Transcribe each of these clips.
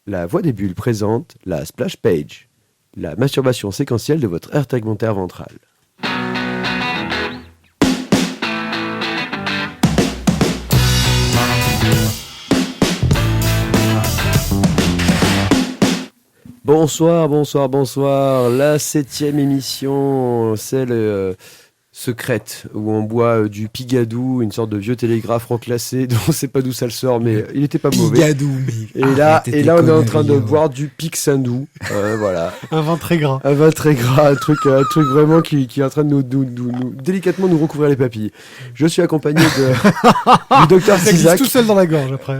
La Voix des Bulles présente la Splash Page, la masturbation séquentielle de votre aire tegmentaire ventrale. Bonsoir, la 7e émission, celle secrète, où on boit du Pigadou, une sorte de vieux télégraphe reclassé, dont on sait pas d'où ça le sort, mais il était pas mauvais. Pigadou, mais... Et là on est en train de boire du Picsandou, voilà. Un vin très gras. Un truc vraiment qui est en train de nous délicatement nous recouvrir les papilles. Je suis accompagné du docteur Ça Cizac, glisse tout seul dans la gorge après.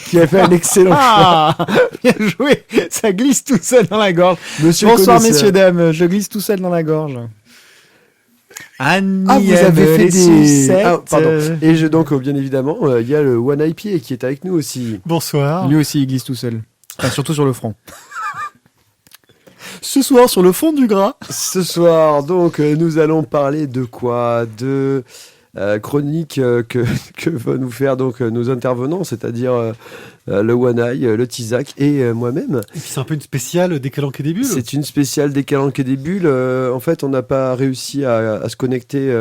qui a fait un excellent choix. Bien joué, ça glisse tout seul dans la gorge. Monsieur Bonsoir connaisseur. messieurs, dames, je glisse tout seul dans la gorge. Annie, Ah, vous avez fait des... sucettes. Ah, pardon. Et donc, bien évidemment, il y a le One IPA qui est avec nous aussi. Bonsoir. Lui aussi il glisse tout seul. Enfin, surtout sur le front. Ce soir, sur le fond du gras. Ce soir, donc, nous allons parler de quoi ? De chronique que va nous faire donc nos intervenants, c'est-à-dire le One Eye, le Tizac et moi-même. Et puis c'est un peu une spéciale des Calanques et des Bulles. C'est une spéciale des Calanques et des Bulles. En fait, on n'a pas réussi à se connecter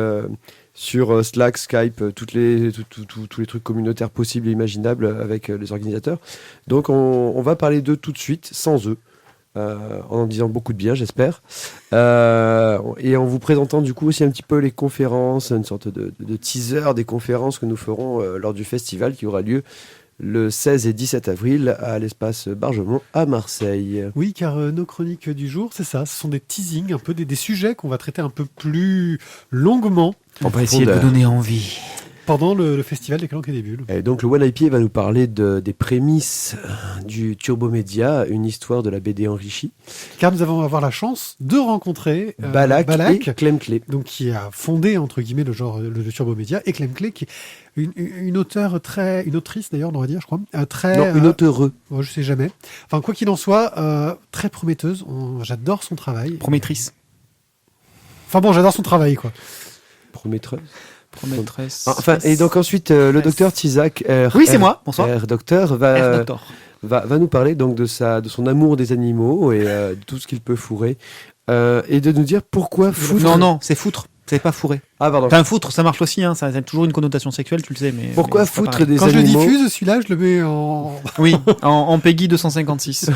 sur Slack, Skype, tous les trucs communautaires possibles et imaginables avec les organisateurs. Donc, on va parler d'eux tout de suite, sans eux. En disant beaucoup de bien, j'espère. Et en vous présentant du coup aussi un petit peu les conférences, une sorte de teaser des conférences que nous ferons lors du festival qui aura lieu le 16 et 17 avril à l'espace Bargemont à Marseille. Oui, car nos chroniques du jour, c'est ça. Ce sont des teasings, un peu des sujets qu'on va traiter un peu plus longuement On va essayer de vous donner envie. pendant le festival des Calanques et des Bulles. Et donc le One IPA va nous parler des prémices du Turbo Média, une histoire de la BD enrichie. Car nous allons avoir la chance de rencontrer Balak et Clem Clé. donc qui a fondé entre guillemets le genre le Turbo Média, et Clem Clé qui est une autrice d'ailleurs on va dire, je crois, Une auteure. je sais jamais. Enfin quoi qu'il en soit, très prometteuse. J'adore son travail. Promettrice. Enfin bon, j'adore son travail quoi. Prometteuse. Promettrice. Enfin, et donc ensuite, le docteur Tizac, Oui, c'est moi. Bonsoir. Docteur, va nous parler donc de son amour des animaux et de tout ce qu'il peut fourrer. Et de nous dire pourquoi foutre... Non, c'est foutre. C'est pas fourrer. Ah, pardon. Enfin, foutre, ça marche aussi, hein. Ça a toujours une connotation sexuelle, tu le sais. Mais Pourquoi mais c'est pas foutre pareil. des Quand je le animaux diffuse, celui-là, je le mets en... Oui, en Peggy 256.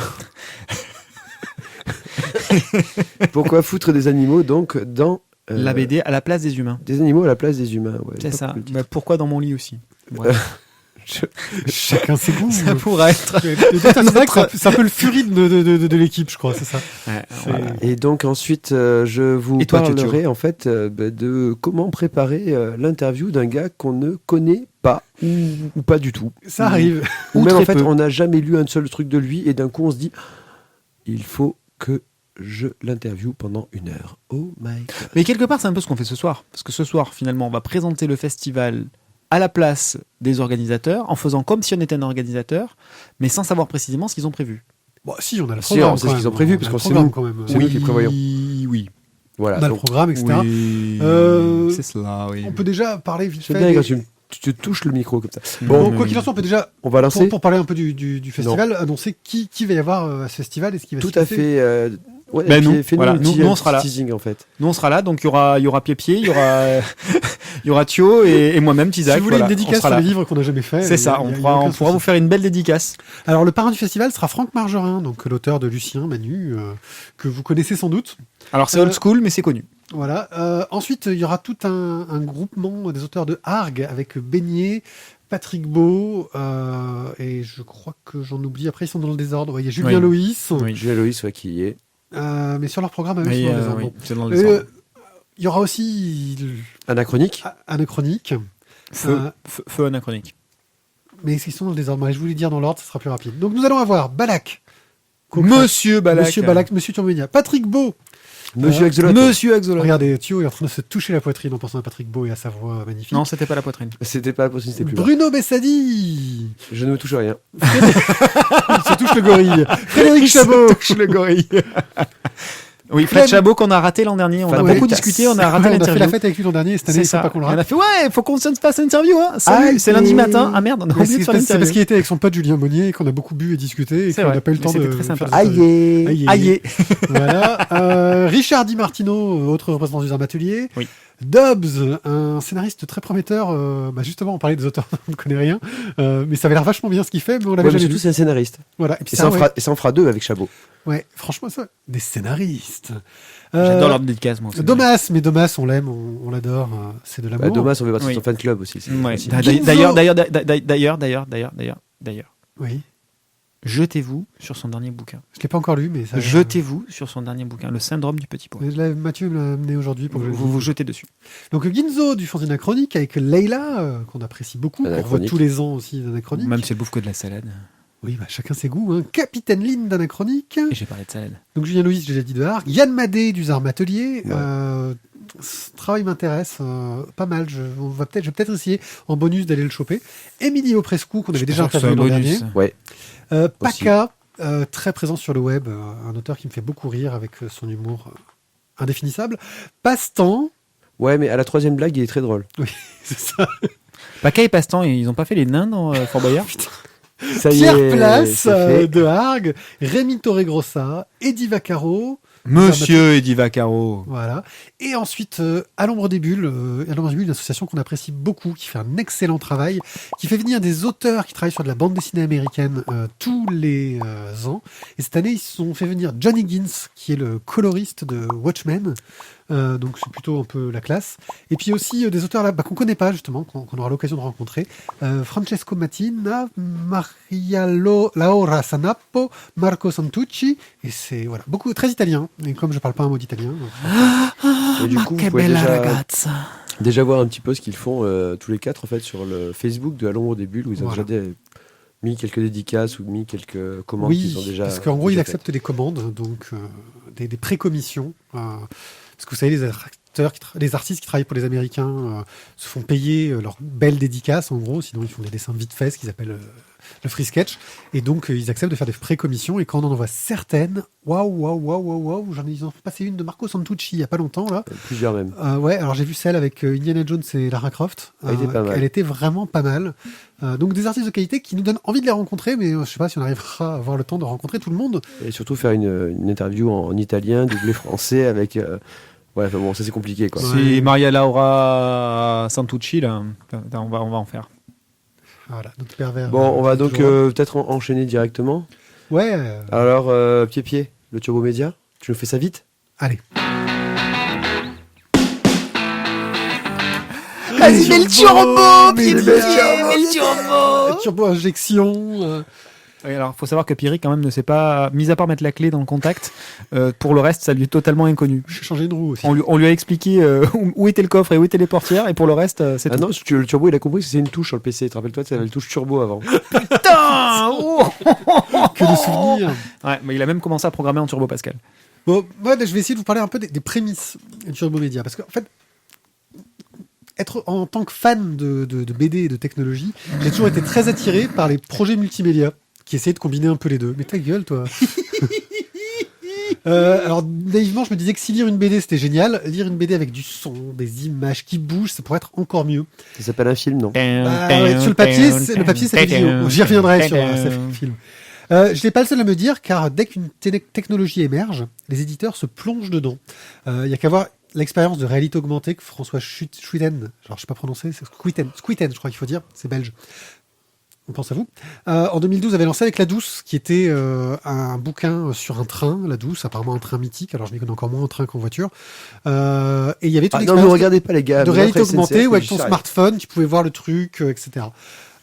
Pourquoi foutre des animaux donc dans... La BD à la place des humains. Des animaux à la place des humains. Ouais, C'est pas ça. cool, le titre. Bah, pourquoi dans mon lit aussi? Bref. Chacun ses goûts. Ça pourrait être. C'est un peu le furie de l'équipe, je crois, c'est ça. Ouais, C'est- voilà. Et donc ensuite, je vous Et toi, parlerai en fait de comment préparer l'interview d'un gars qu'on ne connaît pas ou pas du tout. Ça arrive. Ou Ou même en très fait, peu. on n'a jamais lu un seul truc de lui et d'un coup on se dit il faut que je l'interviewe pendant 1 heure. Oh my god. Mais quelque part, c'est un peu ce qu'on fait ce soir. Parce que ce soir, finalement, on va présenter le festival à la place des organisateurs, en faisant comme si on était un organisateur, mais sans savoir précisément ce qu'ils ont prévu. Bon, si, on a le Si, programme. on sait quand ce qu'ils même. ont prévu, On a parce le qu'on sait programme nous. quand même. C'est nous qui prévoyons. Oui. Voilà. On a le donc, programme, etc. Oui. Euh, C'est cela, oui. On peut déjà parler vite c'est fait. bien des- quand tu te touches le micro comme ça. Bon, Bon, quoi qu'il en soit, on peut déjà, on va lancer. pour parler un peu du festival, annoncer qui va y avoir à ce festival et ce qui va Tout se à passer. fait. Ouais, Ben et puis, nous, fais-nous voilà, un petit, nous, on un sera petit là. teasing en fait. Nous, on sera là, donc il y aura Pied-Pied, il y aura Thio et moi-même, Tizac. Si vous voulez voilà, une dédicace on sera sur là. les livres qu'on n'a jamais fait. C'est ça, il y on a pourra aucun vous souci. faire une belle dédicace. Alors, le parrain du festival sera Franck Margerin, donc l'auteur de Lucien, Manu, que vous connaissez sans doute. Alors c'est old school, mais c'est connu. Voilà. Ensuite, il y aura tout un groupement des auteurs de Arg avec Beignet, Patrick Beau, et je crois que j'en oublie. Après, ils sont dans le désordre. Ouais, il y a Julien Oui. Loïs, Oui. Julien Loïs, ouais, qui y est. mais sur leur programme, eux, Oui, ils sont dans le désordre. oui, Bon. c'est dans le désordre. Il y aura aussi Anachronique. Anachronique. Feu anachronique. Mais ils sont dans le désordre. Mais je voulais dire dans l'ordre, ce sera plus rapide. Donc nous allons avoir Balak. Monsieur Balak. Monsieur Balak, Monsieur Turbomédia. Patrick Beau. Monsieur Axolot. Monsieur Axolot. Regardez, Thio est en train de se toucher la poitrine en pensant à Patrick Beau et à sa voix magnifique. Non, c'était pas la poitrine. C'était pas possible, c'était plus bas. Bruno Bessadi. Je ne me touche à rien. Il se touche le gorille. Frédéric Chabot. le gorille. Oui, Fred Chabot qu'on a raté l'an dernier. On a Ouais. beaucoup discuté, on a raté Ouais, on a fait l'interview. la fête avec lui l'an dernier, et cette année, C'est il faut ça. pas qu'on le On a rate. fait, ouais, faut qu'on se fasse une interview, hein. Salut, c'est lundi matin. Ah merde, on a Mais oublié de c'est faire parce l'interview. qu'il était avec son pote Julien Monnier, et qu'on a beaucoup bu et discuté, et C'est qu'on vrai, n'a pas eu le mais temps de c'était très sympa. faire des interviews. Aïe. Aïe. Voilà. Richard Di Martino, autre représentant du Atelier. Oui. Dobbs, un scénariste très prometteur. Justement, on parlait des auteurs, on ne connaît rien, mais ça avait l'air vachement bien ce qu'il fait, mais on l'avait Ouais, mais jamais surtout, vu. c'est un scénariste. Voilà. Et puis Et ça, ça en ouais. fera 2 avec Chabot. Ouais, franchement, ça, des scénaristes. J'adore leur dédicace, moi. Domas, mais Domas, on l'aime, on l'adore. C'est de l'amour. Dommage, on fait partie de Oui. son fan club aussi. Ouais. aussi. D'ailleurs, Oui. jetez-vous sur son dernier bouquin. Je l'ai pas encore lu, mais ça. Jetez-vous sur son dernier bouquin, Le syndrome du petit pois. Mathieu me l'a amené aujourd'hui pour que je le Vous lise. vous jetez dessus. Donc Ginzo du Fanzine Anachronique avec Leila, qu'on apprécie beaucoup, qu'on revoit Anachronique. tous les ans aussi d'Anachronique. Même si elle bouffe que de la salade. Oui, chacun ses goûts. Hein. Capitaine Lynn d'Anachronique. Et j'ai parlé de salade. Donc Julien Louis, j'ai déjà dit de Harg. Yann Madé du Zarm Atelier. Ouais. Ce travail m'intéresse pas mal. Je vais peut-être essayer en bonus d'aller le choper. Émilie Oprescu, qu'on avait déjà interviewé l'an dernier. Ouais. Paca, très présent sur le web, un auteur qui me fait beaucoup rire avec son humour indéfinissable. Passe-temps, Ouais, mais à la 3e blague, il est très drôle. c'est ça. Paca et Passe-temps, ils ont pas fait les nains dans Fort Boyard Ça y Pierre est, Place c'est fait. de Harg, Rémi Torregrossa, Eddie Vaccaro. Monsieur Eddie Vaccaro. Voilà. Et ensuite, À l'ombre des bulles, une association qu'on apprécie beaucoup, qui fait un excellent travail, qui fait venir des auteurs qui travaillent sur de la bande dessinée américaine tous les ans. Et cette année, ils ont fait venir Johnny Higgins, qui est le coloriste de Watchmen. Donc c'est plutôt un peu la classe. Et puis aussi des auteurs là qu'on connaît pas justement, qu'on aura l'occasion de rencontrer. Francesco Mattina, Laura Sanappo, Marco Santucci. Et c'est voilà, beaucoup très italien. Et comme je parle pas un mot d'italien. Et du coup, vous pouvez déjà voir un petit peu ce qu'ils font tous les 4 en fait sur le Facebook de À l'ombre des bulles où ils ont Voilà. déjà mis quelques dédicaces ou mis quelques commandes Oui, qu'ils ont déjà. parce qu'en gros, il déjà accepte des commandes, donc des pré-commissions. Parce que vous savez, les artistes qui travaillent pour les Américains se font payer leurs belles dédicaces, en gros, sinon ils font des dessins vite faits, ce qu'ils appellent le free sketch. Et donc, ils acceptent de faire des pré-commissions, et quand on en envoie certaines, waouh, ils en ont passé une de Marco Santucci il y a pas longtemps, là. Plusieurs même. Ouais, alors j'ai vu celle avec Indiana Jones et Lara Croft. Elle était pas mal. Elle était vraiment pas mal. Donc des artistes de qualité qui nous donnent envie de les rencontrer, mais je sais pas si on arrivera à avoir le temps de rencontrer tout le monde. Et surtout faire une interview en italien, doublé français avec. Ouais, enfin bon, ça c'est compliqué quoi. Ouais. C'est Maria Laura Santucci, là. Attends, on va en faire. Voilà, notre pervers. Bon, on va donc toujours. peut-être enchaîner directement. Ouais, Alors, Pied, le Turbo Média, tu nous fais ça vite? allez. Vas-y, mets le turbo, mais Pierre, mets le turbo. Turbo injection. Oui, alors, faut savoir que Pierrick, quand même, ne sait pas, mis à part mettre la clé dans le contact, pour le reste, ça lui est totalement inconnu. J'ai changé de roue aussi. On lui a expliqué où était le coffre et où étaient les portières, et pour le reste, c'est Ah tout. non, le turbo, il a compris que c'est une touche sur le PC. Rappelle-toi, tu avais le touche turbo avant. Putain oh Que de souvenirs. Ouais, mais il a même commencé à programmer en Turbo Pascal. Bon, moi, je vais essayer de vous parler un peu des prémices du Turbo Média. Parce qu'en fait, être en tant que fan de BD et de technologie, j'ai toujours été très attiré par les projets multimédia qui essayaient de combiner un peu les deux. Mais ta gueule, toi. Alors, naïvement, je me disais que si lire une BD, c'était génial. Lire une BD avec du son, des images qui bougent, ça pourrait être encore mieux. Ça s'appelle un film, non? Ouais, sur le papier, c'est la vidéo. J'y reviendrai sur ce film. Je n'ai pas le seul à me dire, car dès qu'une technologie émerge, les éditeurs se plongent dedans. Il y a qu'à voir l'expérience de réalité augmentée que François Schuiten, alors je sais pas prononcer, c'est Schuiten, je crois qu'il faut dire, c'est belge. On pense à vous. En 2012, avait lancé avec La Douce, qui était un bouquin sur un train, La Douce, apparemment un train mythique. Alors je m'y connais encore moins en train qu'en voiture. Et il y avait toute Ah, non, l'expérience mais regardez pas les gars. de mais réalité après, augmentée SNCF, ou avec je ton sais, smartphone, tu pouvais voir le truc, etc.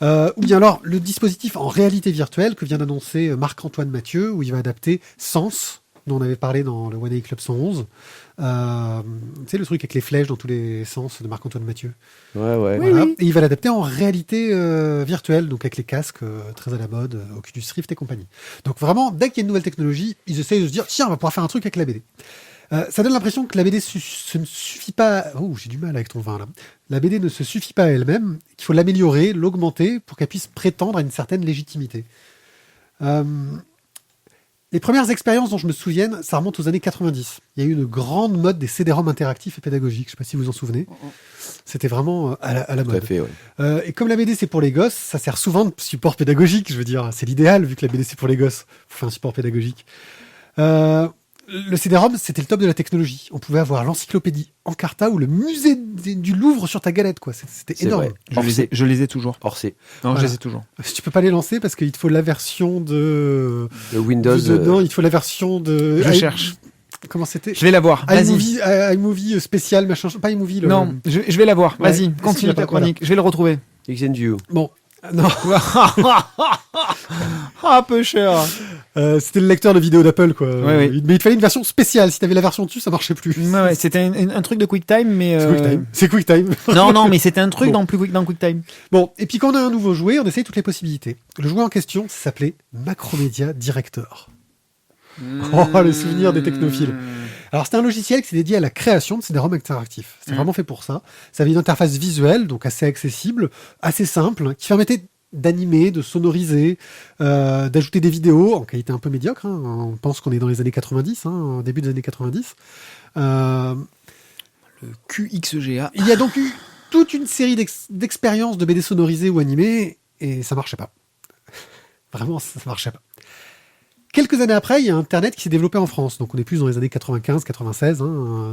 Ou bien alors le dispositif en réalité virtuelle que vient d'annoncer Marc-Antoine Mathieu, où il va adapter Sens, dont on avait parlé dans le One A Club 111. Tu sais, le truc avec les flèches dans tous les sens de Marc-Antoine Mathieu. Ouais. Voilà. Et il va l'adapter en réalité virtuelle, donc avec les casques très à la mode, Oculus Rift et compagnie. Donc vraiment, dès qu'il y a une nouvelle technologie, ils essayent de se dire, tiens, on va pouvoir faire un truc avec la BD. Ça donne l'impression que la BD ce ne suffit pas... Oh, j'ai du mal avec ton vin là. La BD ne se suffit pas à elle-même, qu'il faut l'améliorer, l'augmenter pour qu'elle puisse prétendre à une certaine légitimité. Les premières expériences dont je me souvienne, ça remonte aux années 90. Il y a eu une grande mode des CD-ROM interactifs et pédagogiques. Je ne sais pas si vous vous en souvenez. C'était vraiment à la Tout mode. à fait, ouais. Et comme la BD c'est pour les gosses, ça sert souvent de support pédagogique. Je veux dire, c'est l'idéal vu que la BD c'est pour les gosses. Faut faire un support pédagogique. Le CD-ROM, c'était le top de la technologie. On pouvait avoir l'encyclopédie Encarta ou le musée du Louvre sur ta galette, quoi. C'était C'est énorme. vrai. Je les ai toujours. Orsay. Non, je Voilà. les ai toujours. Tu peux pas les lancer parce qu'il te faut la version de. Le Windows. Non, il te faut la version de. Je cherche. Comment c'était? Je vais la voir. Vas-y. iMovie spécial, machin. Pas iMovie. Non, je vais la voir. Ouais. Vas-y, continue ta chronique. Je vais le retrouver. XNView. Bon. Non. Ah, peu cher. C'était le lecteur de vidéo d'Apple, quoi. Ouais, oui. Mais il te fallait une version spéciale. Si t'avais la version dessus, ça marchait plus. Ouais, c'était un truc de QuickTime, mais. C'est QuickTime. C'est QuickTime. Non, mais c'était un truc Bon. dans QuickTime. Bon, et puis quand on a un nouveau jouet, on essaye toutes les possibilités. Le jouet en question s'appelait Macromedia Director. Oh, le souvenir des technophiles. Alors, c'était un logiciel qui s'est dédié à la création de CD-ROM interactifs. C'est vraiment fait pour ça. Ça avait une interface visuelle, donc assez accessible, assez simple, qui permettait d'animer, de sonoriser, d'ajouter des vidéos en qualité un peu médiocre. Hein. On pense qu'on est dans les années 90, début des années 90. Le QXGA. Il y a donc eu toute une série d'expériences de BD sonorisées ou animées, et ça marchait pas. Vraiment, ça marchait pas. Quelques années après, il y a Internet qui s'est développé en France. Donc on est plus dans les années 95-96,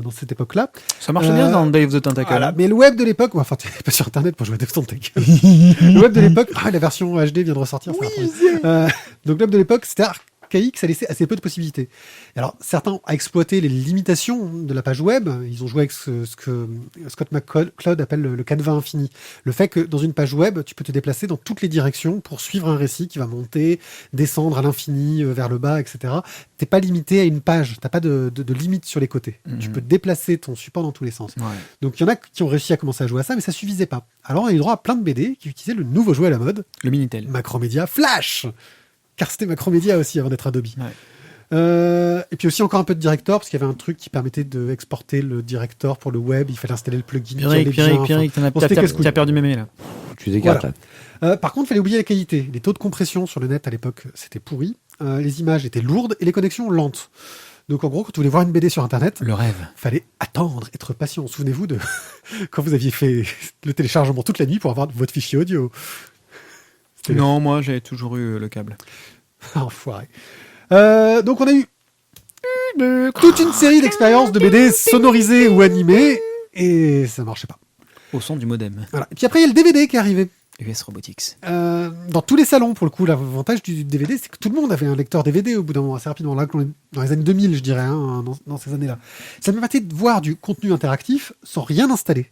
dans cette époque-là. Ça marchait bien dans Day of the Tentacle. Voilà. Mais le web de l'époque, enfin, tu n'es pas sur Internet pour jouer à Day of the Tentacle. Le web de l'époque, la version HD vient de ressortir. Donc le web de l'époque, c'était archaïque, ça laissait assez peu de possibilités. Et alors, certains ont exploité les limitations de la page web. Ils ont joué avec ce que Scott McCloud appelle le canevas infini. Le fait que dans une page web, tu peux te déplacer dans toutes les directions pour suivre un récit qui va monter, descendre à l'infini, vers le bas, etc. T'es pas limité à une page. T'as pas de limite sur les côtés. Tu peux déplacer ton support dans tous les sens. Ouais. Donc, il y en a qui ont réussi à commencer à jouer à ça, mais ça suffisait pas. Alors, on a eu droit à plein de BD qui utilisaient le nouveau jouet à la mode, Le Minitel. Macromedia Flash. Car c'était Macromedia aussi avant d'être Adobe. Ouais. Et puis aussi encore un peu de Director, parce qu'il y avait un truc qui permettait d'exporter le Director pour le web. Il fallait installer le plugin. Pierrick, t'as perdu mes mails là. Tu décartes là. Par contre, il fallait oublier la qualité. Les taux de compression sur le net à l'époque, c'était pourri. Les images étaient lourdes et les connexions lentes. Donc en gros, quand tu voulais voir une BD sur Internet, Le rêve. fallait attendre, être patient. Souvenez-vous de quand vous aviez fait le téléchargement toute la nuit pour avoir votre fichier audio. Non, moi j'ai toujours eu le câble. Enfoiré. Donc on a eu toute une série d'expériences de BD sonorisées ou animées et ça marchait pas. Au son du modem. Voilà. Et puis après il y a le DVD qui est arrivé. US Robotics. Dans tous les salons pour le coup. L'avantage du DVD c'est que tout le monde avait un lecteur DVD au bout d'un moment assez rapidement. Là, dans les années 2000 je dirais, dans ces années-là. Ça me permettait de voir du contenu interactif sans rien installer.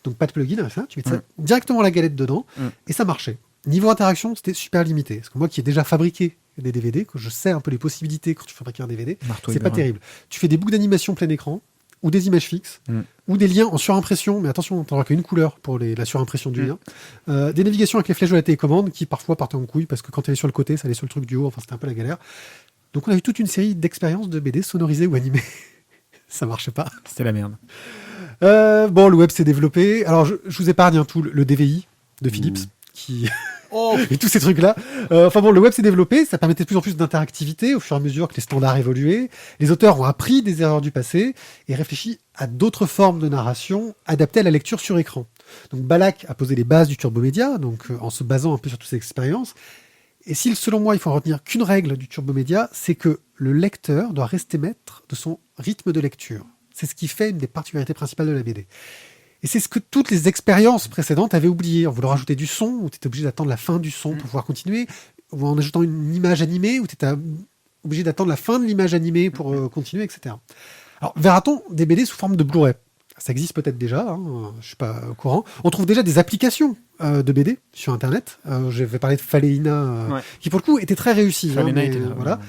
Donc pas de plugin, ça. Tu mets ça directement la galette dedans et ça marchait. Niveau interaction, c'était super limité. Parce que moi qui ai déjà fabriqué des DVD, que je sais un peu les possibilités quand tu fabriques un DVD, c'est pas terrible. Tu fais des boucles d'animation plein écran, ou des images fixes, ou des liens en surimpression, mais attention, tu n'auras qu'une couleur pour la surimpression du lien. Des navigations avec les flèches de la télécommande qui parfois partaient en couille parce que quand tu allais sur le côté, ça allait sur le truc du haut, enfin c'était un peu la galère. Donc on a eu toute une série d'expériences de BD sonorisées ou animées. Ça marchait pas. C'était la merde. Bon, le web s'est développé. Alors je vous épargne tout le DVI de Philips qui... et tous ces trucs-là. Enfin bon, le web s'est développé, ça permettait de plus en plus d'interactivité au fur et à mesure que les standards évoluaient. Les auteurs ont appris des erreurs du passé et réfléchi à d'autres formes de narration adaptées à la lecture sur écran. Donc Balak a posé les bases du turbomédia, donc en se basant un peu sur toutes ces expériences. Et si, selon moi, il faut en retenir qu'une règle du turbomédia, c'est que le lecteur doit rester maître de son rythme de lecture. C'est ce qui fait une des particularités principales de la BD. Et c'est ce que toutes les expériences précédentes avaient oublié. En voulant rajouter du son, où tu étais obligé d'attendre la fin du son pour pouvoir continuer, ou en ajoutant une image animée, où tu étais obligé d'attendre la fin de l'image animée pour continuer, etc. Alors, verra-t-on des BD sous forme de Blu-ray ? Ça existe peut-être déjà, je ne suis pas au courant. On trouve déjà des applications de BD sur Internet. Je vais parler de Faleina, qui pour le coup était très réussie. Voilà.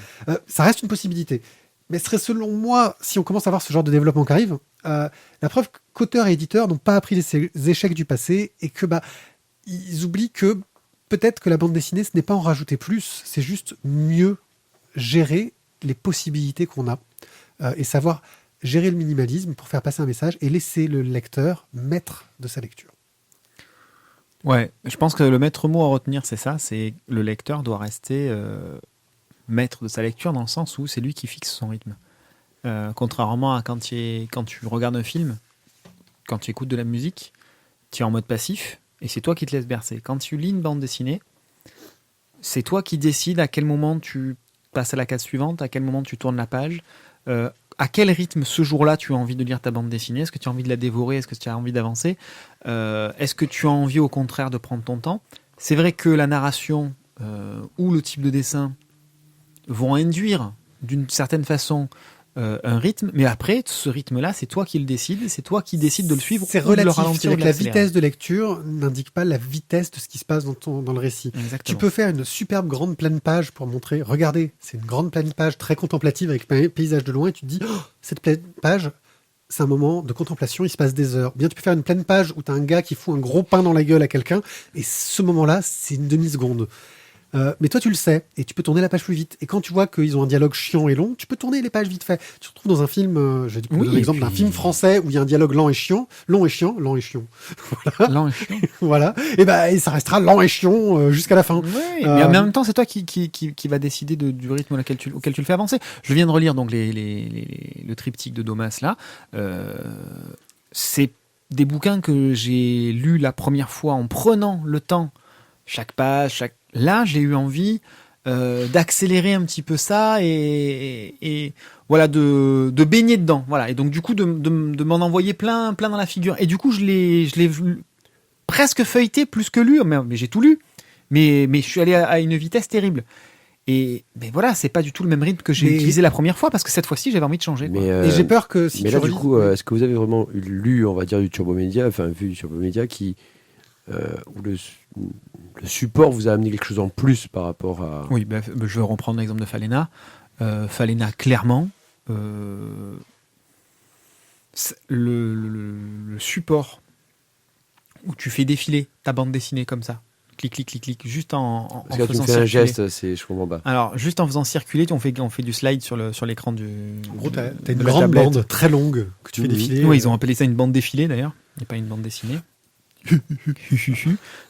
Ça reste une possibilité. Mais ce serait selon moi, si on commence à voir ce genre de développement qui arrive, la preuve qu'auteurs et éditeurs n'ont pas appris les échecs du passé et que ils oublient que peut-être que la bande dessinée, ce n'est pas en rajouter plus, c'est juste mieux gérer les possibilités qu'on a et savoir gérer le minimalisme pour faire passer un message et laisser le lecteur maître de sa lecture. Ouais, je pense que le maître mot à retenir, c'est ça, c'est le lecteur doit rester maître de sa lecture dans le sens où c'est lui qui fixe son rythme. Contrairement à quand tu regardes un film, quand tu écoutes de la musique, tu es en mode passif et c'est toi qui te laisses bercer. Quand tu lis une bande dessinée, c'est toi qui décides à quel moment tu passes à la case suivante, à quel moment tu tournes la page, à quel rythme ce jour-là tu as envie de lire ta bande dessinée, est-ce que tu as envie de la dévorer, est-ce que tu as envie d'avancer, est-ce que tu as envie au contraire de prendre ton temps. C'est vrai que la narration ou le type de dessin vont induire d'une certaine façon un rythme, mais après, ce rythme-là, c'est toi qui le décides, c'est toi qui décides de le suivre c'est ou de le relatif, ralentir. c'est-à-dire ou de que la l'accélérer. vitesse de lecture n'indique pas la vitesse de ce qui se passe dans le récit. Exactement. Tu peux faire une superbe grande pleine page pour montrer, regardez, c'est une grande pleine page très contemplative avec un paysage de loin et tu te dis, oh, cette pleine page, c'est un moment de contemplation, il se passe des heures. Bien, tu peux faire une pleine page où tu as un gars qui fout un gros pain dans la gueule à quelqu'un et ce moment-là, c'est une demi-seconde. Mais toi, tu le sais, et tu peux tourner la page plus vite. Et quand tu vois qu'ils ont un dialogue chiant et long, tu peux tourner les pages vite fait. Tu te retrouves dans un film, j'ai donner l'exemple d'un film français où il y a un dialogue lent et chiant. Voilà. Lent et chiant. Voilà. Et ça restera lent et chiant jusqu'à la fin. Oui, mais en même temps, c'est toi qui va décider du rythme auquel tu le fais avancer. Je viens de relire donc le triptyque de Domas là. C'est des bouquins que j'ai lus la première fois en prenant le temps, chaque page, Là, j'ai eu envie d'accélérer un petit peu ça et voilà de baigner dedans. Voilà. Et donc du coup de m'en envoyer plein dans la figure. Et du coup, je l'ai presque feuilleté plus que lu. Mais j'ai tout lu. Mais je suis allé à une vitesse terrible. Mais voilà, c'est pas du tout le même rythme que j'ai utilisé la première fois parce que cette fois-ci, j'avais envie de changer. Et j'ai peur que si mais tu là, du coup, est-ce que vous avez vraiment lu, on va dire, du Turbo Média, enfin vu du Turbo Média qui où le support vous a amené quelque chose en plus par rapport à... Oui, je vais reprendre l'exemple de Falena. Falena, clairement, le support où tu fais défiler ta bande dessinée comme ça, clic, clic, clic, clic, juste en Parce que là, tu faisant me fais un circuler. geste, je comprends pas. Alors, juste en faisant circuler, on fait du slide sur l'écran du... En gros, t'as de une la grande tablette. bande très longue que tu fais défiler. Oui, ils ont appelé ça une bande défilée d'ailleurs, et pas une bande dessinée.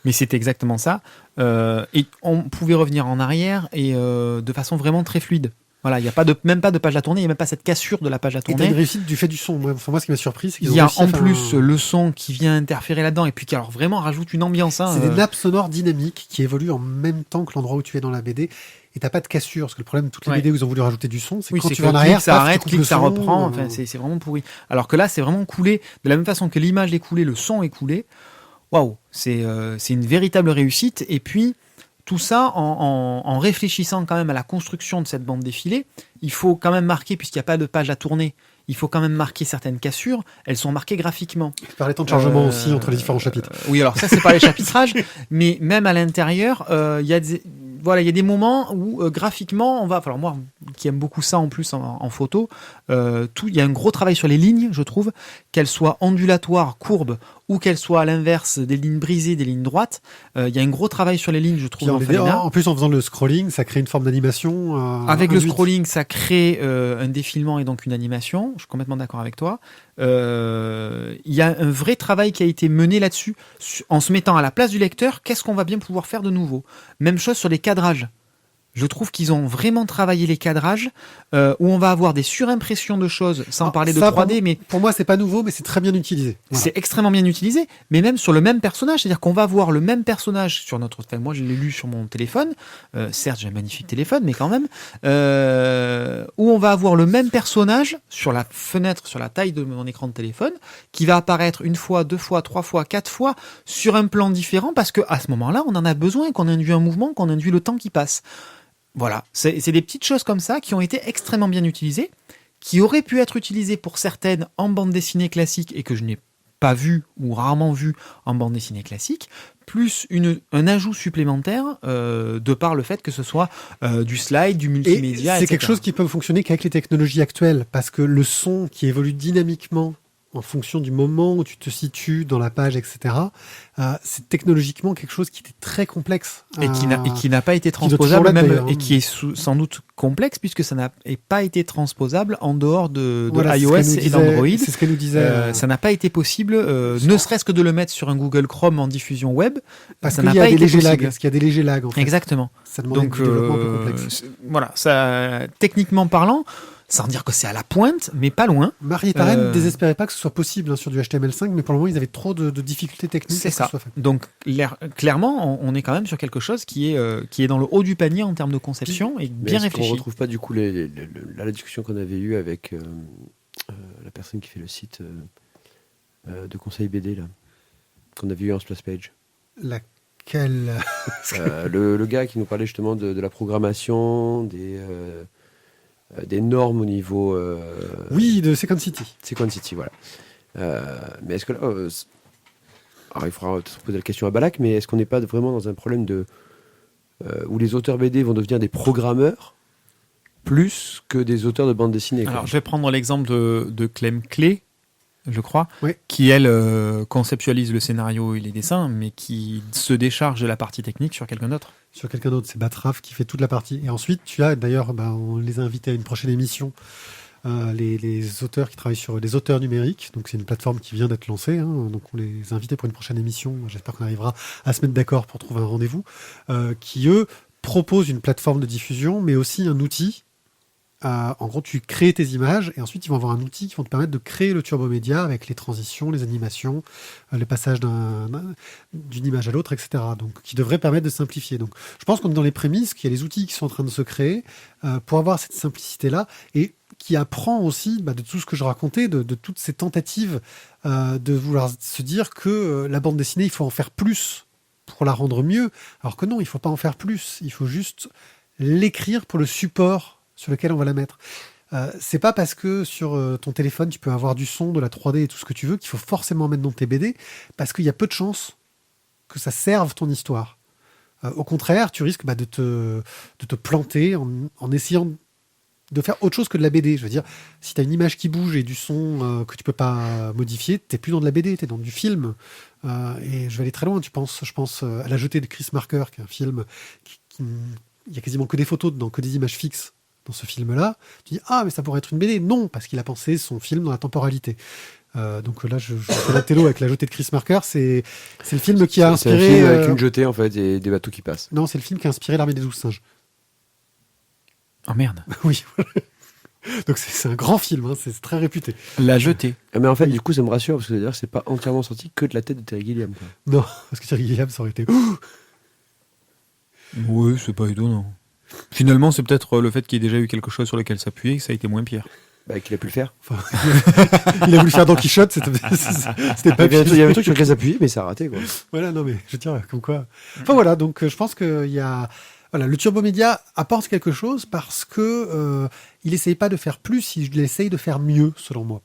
Mais c'était exactement ça. Et on pouvait revenir en arrière et de façon vraiment très fluide. Voilà, il n'y a même pas de page à tourner, il n'y a même pas cette cassure de la page à Et t'as tourner. une réussite du fait du son. Moi, ce qui m'a surpris, c'est qu'ils Il ont y a réussi à en faire plus le son qui vient interférer là-dedans et puis qui alors vraiment rajoute une ambiance. C'est des nappes sonores dynamiques qui évoluent en même temps que l'endroit où tu es dans la BD. Et t'as pas de cassure, parce que le problème de toutes les Ouais. BD où ils ont voulu rajouter du son, c'est Oui, quand c'est tu vas en que arrière, clic, ça paf, arrête, tu coupes clic, le ça son, reprend. Enfin, c'est vraiment pourri. Alors que là, c'est vraiment coulé de la même façon que l'image est coulée, le son est coulé. Waouh, c'est une véritable réussite. Et puis tout ça en réfléchissant quand même à la construction de cette bande défilée, il faut quand même marquer, puisqu'il n'y a pas de page à tourner, il faut quand même marquer certaines cassures. Elles sont marquées graphiquement. par les temps de chargement aussi entre les différents chapitres. Oui, alors ça c'est pas les chapitrages, mais même à l'intérieur, il y a des moments où graphiquement, alors moi qui aime beaucoup ça en plus en photo, il y a un gros travail sur les lignes, je trouve, qu'elles soient ondulatoires, courbes, ou qu'elles soient à l'inverse, des lignes brisées, des lignes droites. Il y a un gros travail sur les lignes, je trouve. En plus, en faisant le scrolling, ça crée une forme d'animation. Avec le induite. scrolling, ça crée un défilement et donc une animation. Je suis complètement d'accord avec toi. Il y a un vrai travail qui a été mené là-dessus, en se mettant à la place du lecteur. Qu'est-ce qu'on va bien pouvoir faire de nouveau ? Même chose sur les cadrages. Je trouve qu'ils ont vraiment travaillé les cadrages, où on va avoir des surimpressions de choses, sans parler de Ça, 3D, mais Pour moi, c'est pas nouveau, mais c'est très bien utilisé. Voilà. c'est extrêmement bien utilisé, mais même sur le même personnage, c'est-à-dire qu'on va voir le même personnage sur notre... Enfin, moi, je l'ai lu sur mon téléphone, certes, j'ai un magnifique téléphone, mais quand même, où on va avoir le même personnage sur la fenêtre, sur la taille de mon écran de téléphone, qui va apparaître une fois, deux fois, trois fois, quatre fois, sur un plan différent, parce que à ce moment-là, on en a besoin, qu'on induit un mouvement, qu'on induit le temps qui passe. Voilà, c'est des petites choses comme ça qui ont été extrêmement bien utilisées, qui auraient pu être utilisées pour certaines en bande dessinée classique et que je n'ai pas vu ou rarement vu en bande dessinée classique, plus un ajout supplémentaire de par le fait que ce soit du slide, du multimédia, Et c'est etc. quelque chose qui peut fonctionner qu'avec les technologies actuelles, parce que le son qui évolue dynamiquement en fonction du moment où tu te situes dans la page, etc. C'est technologiquement quelque chose qui était très complexe. Et qui n'a pas été doit toujours transposable, l'être, même, d'ailleurs. et qui est sans doute complexe, puisque ça n'a pas été transposable en dehors de Voilà, c'est ce iOS qu'elle nous et disait- d'Android. C'est ce qu'elle nous disait. Ça n'a pas été possible, ne serait-ce que de le mettre sur un Google Chrome en diffusion web. parce ça qu'il n'a y a pas des été légers possible. lags. Parce qu'il y a des légers lags, en fait. Exactement. Ça demandait Donc, du développement un peu complexe. voilà, ça, techniquement parlant, sans dire que c'est à la pointe, mais pas loin. Marietta Rennes ne désespérait pas que ce soit possible sur du HTML5, mais pour le moment, ils avaient trop de difficultés techniques C'est pour que ça. ce soit fait. Donc, clairement, on est quand même sur quelque chose qui est dans le haut du panier en termes de conception et Mais bien est-ce réfléchi. qu'on retrouve pas du coup la discussion qu'on avait eue avec la personne qui fait le site de conseil BD là, qu'on avait eu en splash page. Laquelle Le gars qui nous parlait justement de la programmation, des normes au niveau Oui, de Second City. Sequence City, voilà. Mais est-ce que là, alors il faudra peut-être poser la question à Balak, mais est-ce qu'on n'est pas vraiment dans un problème où les auteurs BD vont devenir des programmeurs plus que des auteurs de bande dessinée, quoi. Alors, je vais prendre l'exemple de Clem Clé, je crois, Oui. qui, elle, conceptualise le scénario et les dessins, mais qui se décharge de la partie technique sur quelqu'un d'autre. Sur quelqu'un d'autre, c'est Batraf qui fait toute la partie. Et ensuite, tu as d'ailleurs, on les a invités à une prochaine émission, les auteurs qui travaillent sur les auteurs numériques. Donc c'est une plateforme qui vient d'être lancée. Donc on les a invités pour une prochaine émission. J'espère qu'on arrivera à se mettre d'accord pour trouver un rendez-vous. Qui eux proposent une plateforme de diffusion, mais aussi un outil. En gros, tu crées tes images et ensuite ils vont avoir un outil qui va te permettre de créer le turbo média avec les transitions, les animations, les passages d'une image à l'autre, etc. Donc, qui devrait permettre de simplifier. Donc, je pense qu'on est dans les prémices, qu'il y a les outils qui sont en train de se créer pour avoir cette simplicité-là et qui apprend aussi de tout ce que je racontais, de toutes ces tentatives de vouloir se dire que la bande dessinée, il faut en faire plus pour la rendre mieux. Alors que non, il ne faut pas en faire plus. Il faut juste l'écrire pour le support sur lequel on va la mettre. C'est pas parce que sur ton téléphone tu peux avoir du son, de la 3D et tout ce que tu veux qu'il faut forcément mettre dans tes BD, parce qu'il y a peu de chances que ça serve ton histoire. Au contraire, tu risques de te planter en essayant de faire autre chose que de la BD. Je veux dire, si tu as une image qui bouge et du son que tu peux pas modifier, t'es plus dans de la BD, t'es dans du film. Et je vais aller très loin, je pense à La Jetée de Chris Marker, qui est un film il y a quasiment que des photos dedans, que des images fixes. Dans ce film-là, tu dis mais ça pourrait être une BD. Non, parce qu'il a pensé son film dans la temporalité. Donc là, je fais la télo avec La Jetée de Chris Marker. C'est le film qui a inspiré. C'est un film avec une jetée en fait et des bateaux qui passent. Non, c'est le film qui a inspiré l'Armée des 12 singes. Oh merde. Oui. Donc c'est un grand film. C'est très réputé. La jetée. Mais en fait, du coup, ça me rassure parce que c'est-à-dire que c'est pas entièrement sorti que de la tête de Terry Gilliam, quoi. Non, parce que Terry Gilliam, ça aurait été. Oui, c'est pas étonnant. Finalement, c'est peut-être le fait qu'il y ait déjà eu quelque chose sur lequel s'appuyer que ça a été moins pire. Qu'il a pu le faire. Enfin, il a voulu faire Don Quichotte, c'était pas Il y avait un truc sur lequel s'appuyer, mais ça a raté, quoi. Voilà, non mais je veux dire, comme quoi. Enfin voilà, donc je pense qu'il y a. Voilà, le Turbo Média apporte quelque chose parce que il essaye pas de faire plus, il essaye de faire mieux, selon moi.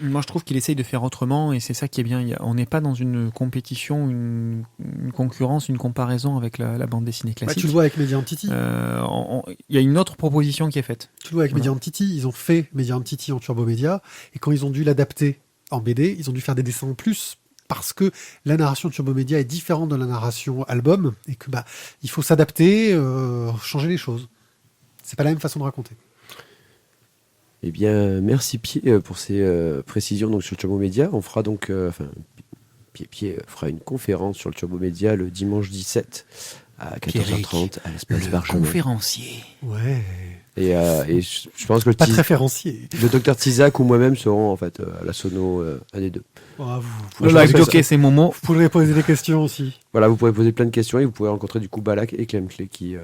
Moi, je trouve qu'il essaye de faire autrement et c'est ça qui est bien. On n'est pas dans une compétition, une concurrence, une comparaison avec la bande dessinée classique. Tu le vois avec Mediant Titi. Il y a une autre proposition qui est faite. Tu le vois avec Mediant Titi. Ils ont fait Mediant Titi en Turbo Média et quand ils ont dû l'adapter en BD, ils ont dû faire des dessins en plus parce que la narration Turbo Média est différente de la narration album et que il faut s'adapter, changer les choses. C'est pas la même façon de raconter. Eh bien, merci Pied pour ces précisions donc, sur le Turbo Média. On fera donc, Pied fera une conférence sur le Turbo Média le dimanche 17 à 14h30 à l'espace Barjamin. Conférencier. Ouais. Et je pense que pas très référencier. Le docteur Tizak ou moi-même seront en fait à la sono un des deux. Vous Le live jockey, c'est Momo. Vous pourrez poser des questions aussi. Voilà, vous pourrez poser plein de questions et vous pourrez rencontrer du coup Balak et Clem Clé qui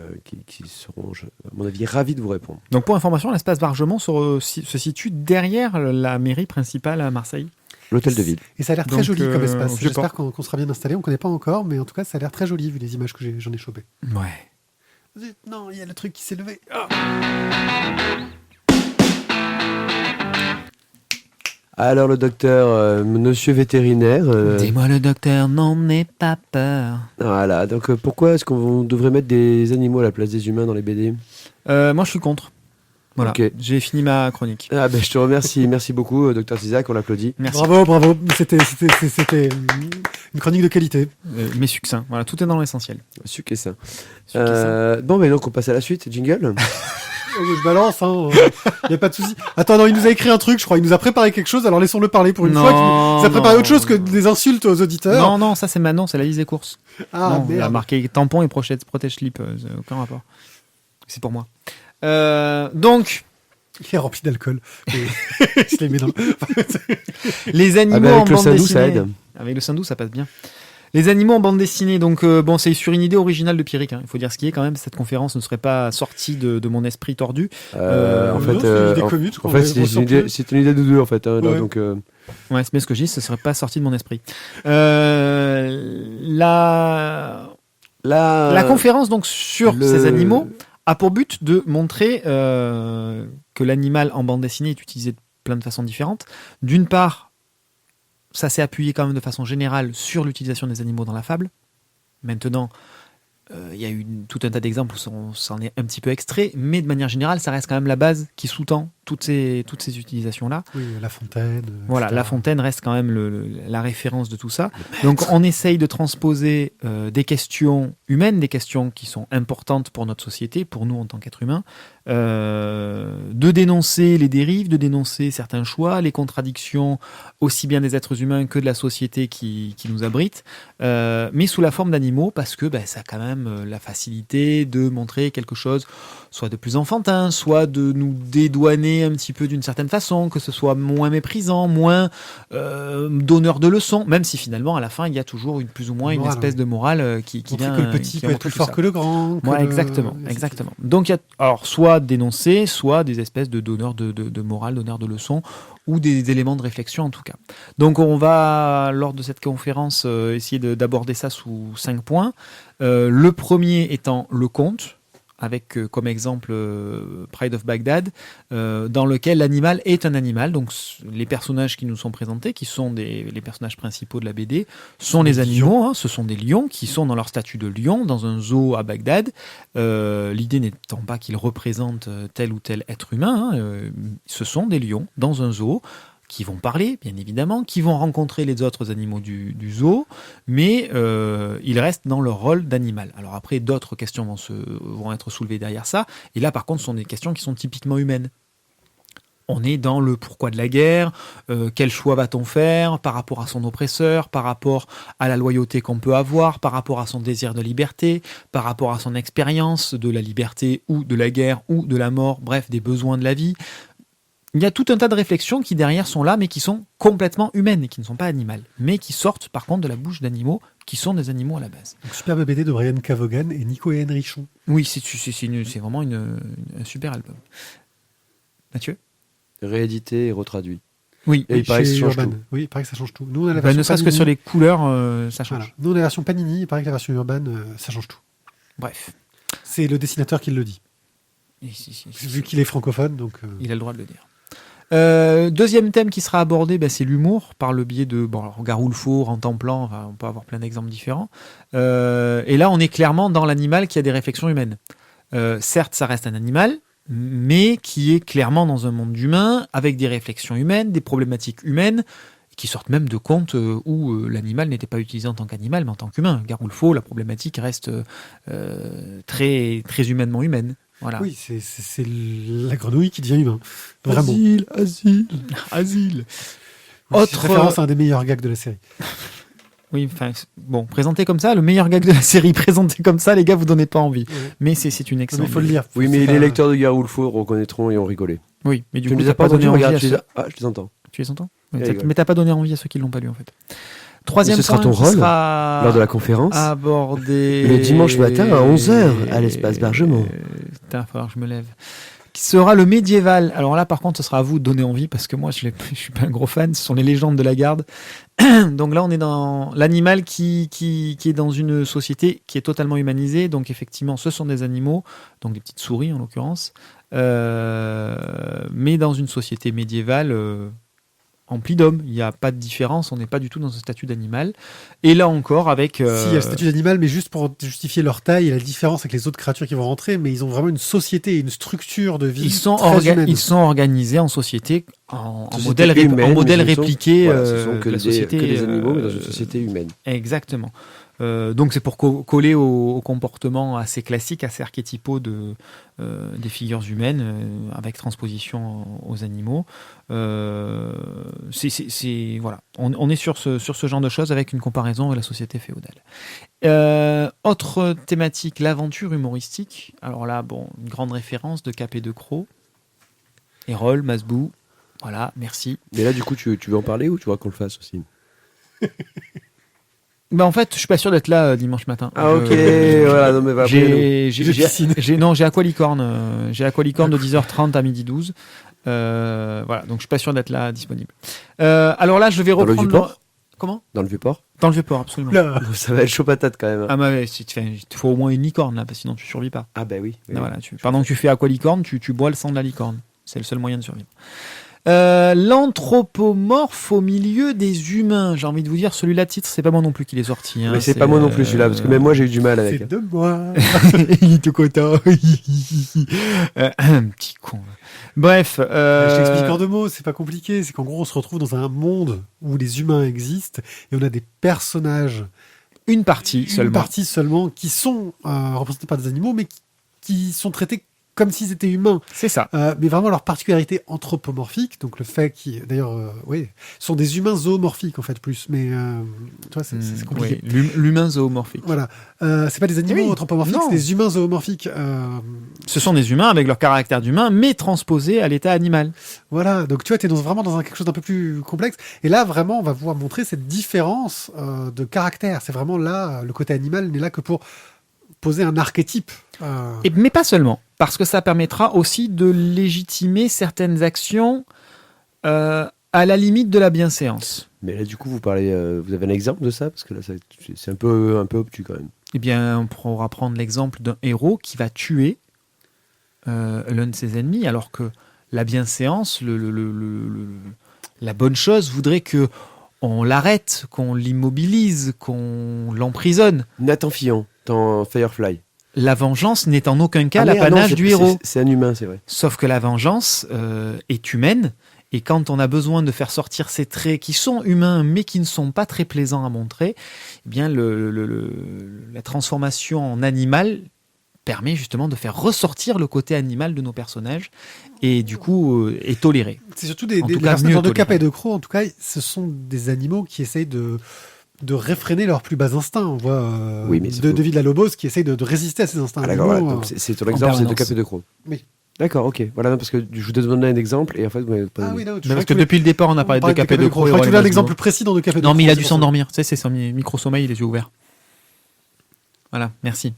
seront, à mon avis, ravis de vous répondre. Donc pour information, l'espace Bargemont se situe derrière la mairie principale à Marseille. L'hôtel de ville. Et ça a l'air très joli comme espace. J'espère qu'on sera bien installé. On ne connaît pas encore, mais en tout cas, ça a l'air très joli vu les images que j'en ai chopées. Ouais. Non, il y a le truc qui s'est levé. Alors le docteur, monsieur vétérinaire... Dis-moi le docteur, n'en aie pas peur. Voilà, donc pourquoi est-ce qu'on devrait mettre des animaux à la place des humains dans les BD ? Moi je suis contre. Voilà, Ok. j'ai fini ma chronique. Ah ben je te remercie, merci beaucoup, Dr Isaac, on l'applaudit. Merci. Bravo. C'était une chronique de qualité. Mais succinct. Voilà, tout est dans l'essentiel. Sucre et sain. Sucre et sain. Bon, mais donc on passe à la suite. Jingle. Je balance, hein. Y a pas de souci. Attends, non, il nous a écrit un truc, je crois. Il nous a préparé quelque chose, alors laissons-le parler pour une Non, fois. Il nous a préparé non. autre chose que des insultes aux auditeurs. Non, ça c'est Manon, c'est la liste des courses. Ah, non, il a merde. marqué tampon et protège-slip. Aucun rapport. C'est pour moi. Donc, Il est rempli d'alcool. Et il se les met dans... les animaux Ah ben, en avec le bande Sindou, dessinée. ça aide. Avec le Sindou, ça passe bien. Les animaux en bande dessinée, donc bon, c'est sur une idée originale de Pierrick. Il faut dire ce qui est quand même. Cette conférence ne serait pas sortie de mon esprit tordu. En non, fait, c'est une idée commune, je en crois, fait, on c'est ressort une idée, plus. c'est une idée de deux en fait. Là, Ouais. donc, Ouais, c'est bien ce que je dis. Ce serait pas sorti de mon esprit. La conférence donc sur ces animaux a pour but de montrer que l'animal en bande dessinée est utilisé de plein de façons différentes. D'une part, ça s'est appuyé quand même de façon générale sur l'utilisation des animaux dans la fable. Maintenant, il y a eu tout un tas d'exemples où c'en est un petit peu extrait, mais de manière générale, ça reste quand même la base qui sous-tend toutes ces utilisations-là. Oui, La Fontaine. Voilà, etc. La Fontaine reste quand même la référence de tout ça. Donc on essaye de transposer des questions humaines, des questions qui sont importantes pour notre société, pour nous en tant qu'êtres humains, de dénoncer les dérives, de dénoncer certains choix, les contradictions aussi bien des êtres humains que de la société qui nous abrite, mais sous la forme d'animaux, parce que ça a quand même la facilité de montrer quelque chose soit de plus enfantin, soit de nous dédouaner un petit peu d'une certaine façon, que ce soit moins méprisant, moins donneur de leçons, même si finalement à la fin il y a toujours plus ou moins une Morale, espèce de morale qui Montrer vient que le petit qui peut être montre plus tout fort ça. que le grand. que Ouais, le- exactement, etc. exactement. Donc il y a alors soit dénoncer, soit des espèces de donneurs de morale, donneurs de leçons, ou des éléments de réflexion en tout cas. Donc on va, lors de cette conférence, essayer d'aborder ça sous 5 points. Le premier étant le conte, avec comme exemple Pride of Baghdad, dans lequel l'animal est un animal. Donc les personnages qui nous sont présentés, qui sont les personnages principaux de la BD, sont les animaux. Hein, ce sont des lions qui sont dans leur statut de lion dans un zoo à Bagdad. L'idée n'étant pas qu'ils représentent tel ou tel être humain. Hein, ce sont des lions dans un zoo qui vont parler, bien évidemment, qui vont rencontrer les autres animaux du zoo, mais ils restent dans leur rôle d'animal. Alors après, d'autres questions vont être soulevées derrière ça, et là, par contre, ce sont des questions qui sont typiquement humaines. On est dans le pourquoi de la guerre, quel choix va-t-on faire par rapport à son oppresseur, par rapport à la loyauté qu'on peut avoir, par rapport à son désir de liberté, par rapport à son expérience de la liberté ou de la guerre ou de la mort, bref, des besoins de la vie. Il y a tout un tas de réflexions qui derrière sont là, mais qui sont complètement humaines et qui ne sont pas animales, mais qui sortent par contre de la bouche d'animaux qui sont des animaux à la base. Donc, superbe BD de Brian Cavogan et Nico et Henrichon. Oui, c'est vraiment un super album. Mathieu ? réédité et retraduit. Oui. Et il paraît que ça Chez change Urban. tout. Oui, il paraît que ça change tout. Nous, on a la Ne version serait-ce que Panini. sur les couleurs, ça change. Voilà. Nous, on a la version Panini. Il paraît que la version Urban, ça change tout. Bref. C'est le dessinateur qui le dit. Vu qu'il est francophone, donc. Il a le droit de le dire. Deuxième thème qui sera abordé, c'est l'humour par le biais de Garou le Faux, Rantanplan, enfin, on peut avoir plein d'exemples différents. Et là, on est clairement dans l'animal qui a des réflexions humaines. Certes, ça reste un animal, mais qui est clairement dans un monde humain, avec des réflexions humaines, des problématiques humaines, qui sortent même de contes où l'animal n'était pas utilisé en tant qu'animal, mais en tant qu'humain. Garou le Faux, la problématique reste très, très humainement humaine. Voilà. Oui, c'est la grenouille qui devient humain. Vraiment. Asile. Autre référence à un des meilleurs gags de la série. Oui, enfin, bon, présenté comme ça, le meilleur gag de la série, présenté comme ça, les gars, vous donnez pas envie. Ouais. Mais c'est une Non, mais excellente. il faut le lire. Oui, mais les lecteurs de Garou le Faux reconnaîtront et ont rigolé. Oui, mais du Tu coup, ne les t'as as pas pas donné entendus, envie regarde, à je ceux... les entends. Tu les entends Ils rigolent. Mais t'as pas donné envie à ceux qui l'ont pas lu, en fait. Troisième Ce sera point ton qui rôle sera lors de la conférence. abordé Le dimanche matin à 11h à l'espace Bergemont. Putain, il va falloir que je me lève. Qui sera le médiéval. Alors là, par contre, ce sera à vous de donner envie, parce que moi, je suis pas un gros fan. Ce sont les légendes de la garde. Donc là, on est dans l'animal qui est dans une société qui est totalement humanisée. Donc effectivement, ce sont des animaux, donc des petites souris en l'occurrence, mais dans une société médiévale empli d'homme. Il n'y a pas de différence, on n'est pas du tout dans un statut d'animal. Et là encore, avec... Si, il y a le statut d'animal, mais juste pour justifier leur taille et la différence avec les autres créatures qui vont rentrer, mais ils ont vraiment une société et une structure de vie ils sont organisés en société, en Société modèle, humaine, en modèle mais ce sont- répliqué voilà, ce sont de la société. que des animaux, mais dans une euh, société humaine. Exactement. Donc c'est pour coller au comportement assez classique, assez archétypaux des figures humaines, avec transposition aux animaux. Voilà. On est sur ce genre de choses avec une comparaison avec la société féodale. Autre thématique, l'aventure humoristique. Alors là, une grande référence de Cap et de Croc. Hérol, Masbou. Voilà, merci. Mais là, du coup, tu veux en parler ou tu vois qu'on le fasse aussi? En fait, je suis pas sûr d'être là dimanche matin. Ah, ok, voilà, non, mais va après, J'ai Aqualicorne. J'ai Aqualicorne de 10h30 à 12h. Voilà, donc je suis pas sûr d'être là disponible. Alors là, je vais reprendre. Dans le Vieux-Port Comment? Dans le Vieux-Port? Dans le Vieux-Port, absolument. Là. Ça va être chaud patate quand même. Hein. Ah, mais il te faut au moins une licorne là, parce que sinon tu survis pas. Ah, bah oui. Ah, voilà, pendant que tu fais Aqualicorne, tu bois le sang de la licorne. C'est le seul moyen de survivre. L'anthropomorphe au milieu des humains. J'ai envie de vous dire, celui-là, titre, c'est pas moi non plus qui l'ai sorti. Hein, Mais c'est pas moi non plus celui-là, parce que même moi j'ai eu du mal avec. C'est de moi. Il est tout content. Petit con. Bref. Je t'explique en 2 mots, c'est pas compliqué. C'est qu'en gros, on se retrouve dans un monde où les humains existent et on a des personnages. Une partie seulement qui sont représentés par des animaux, mais qui sont traités comme s'ils étaient humains. C'est ça. Mais vraiment leur particularité anthropomorphique, donc le fait qu'ils, d'ailleurs, sont des humains zoomorphiques en fait plus, mais tu vois, c'est compliqué. Oui, l'humain zoomorphique. Voilà, c'est pas des animaux anthropomorphiques, c'est des humains zoomorphiques. Ce sont des humains avec leur caractère d'humain, mais transposés à l'état animal. Voilà, donc tu vois, t'es vraiment dans quelque chose d'un peu plus complexe. Et là, vraiment, on va pouvoir montrer cette différence de caractère. C'est vraiment là, le côté animal n'est là que pour poser un archétype. Mais pas seulement, parce que ça permettra aussi de légitimer certaines actions à la limite de la bienséance. Mais là, du coup, vous avez un exemple de ça? Parce que là, c'est un peu obtus quand même. Eh bien, on pourra prendre l'exemple d'un héros qui va tuer l'un de ses ennemis, alors que la bienséance, la bonne chose voudrait que on l'arrête, qu'on l'immobilise, qu'on l'emprisonne. Nathan Fillon, dans Firefly. La vengeance n'est en aucun cas l'apanage du héros. C'est un humain, c'est vrai. Sauf que la vengeance est humaine, et quand on a besoin de faire sortir ces traits qui sont humains, mais qui ne sont pas très plaisants à montrer, eh bien la transformation en animal permet justement de faire ressortir le côté animal de nos personnages, et du coup est toléré. C'est surtout des personnages de Cap et de Croc, en tout cas, ce sont des animaux qui essayent de réfréner leurs plus bas instincts. On voit de Villa Lobos qui essaye de résister à ces instincts. Ah, d'accord, voilà. Donc c'est ton exemple, c'est de Cap et de Croc. Oui. D'accord, ok. Voilà, non, parce que je vous demandais un exemple et en fait, vous m'avez pas donné. Parce que depuis le départ, on a parlé de Cap et de Croc. Je crois que tu veux un exemple précis dans de Cap et de Croc. Non, mais il a dû s'endormir. Tu sais, c'est son micro-sommeil, les yeux ouverts. Voilà, merci.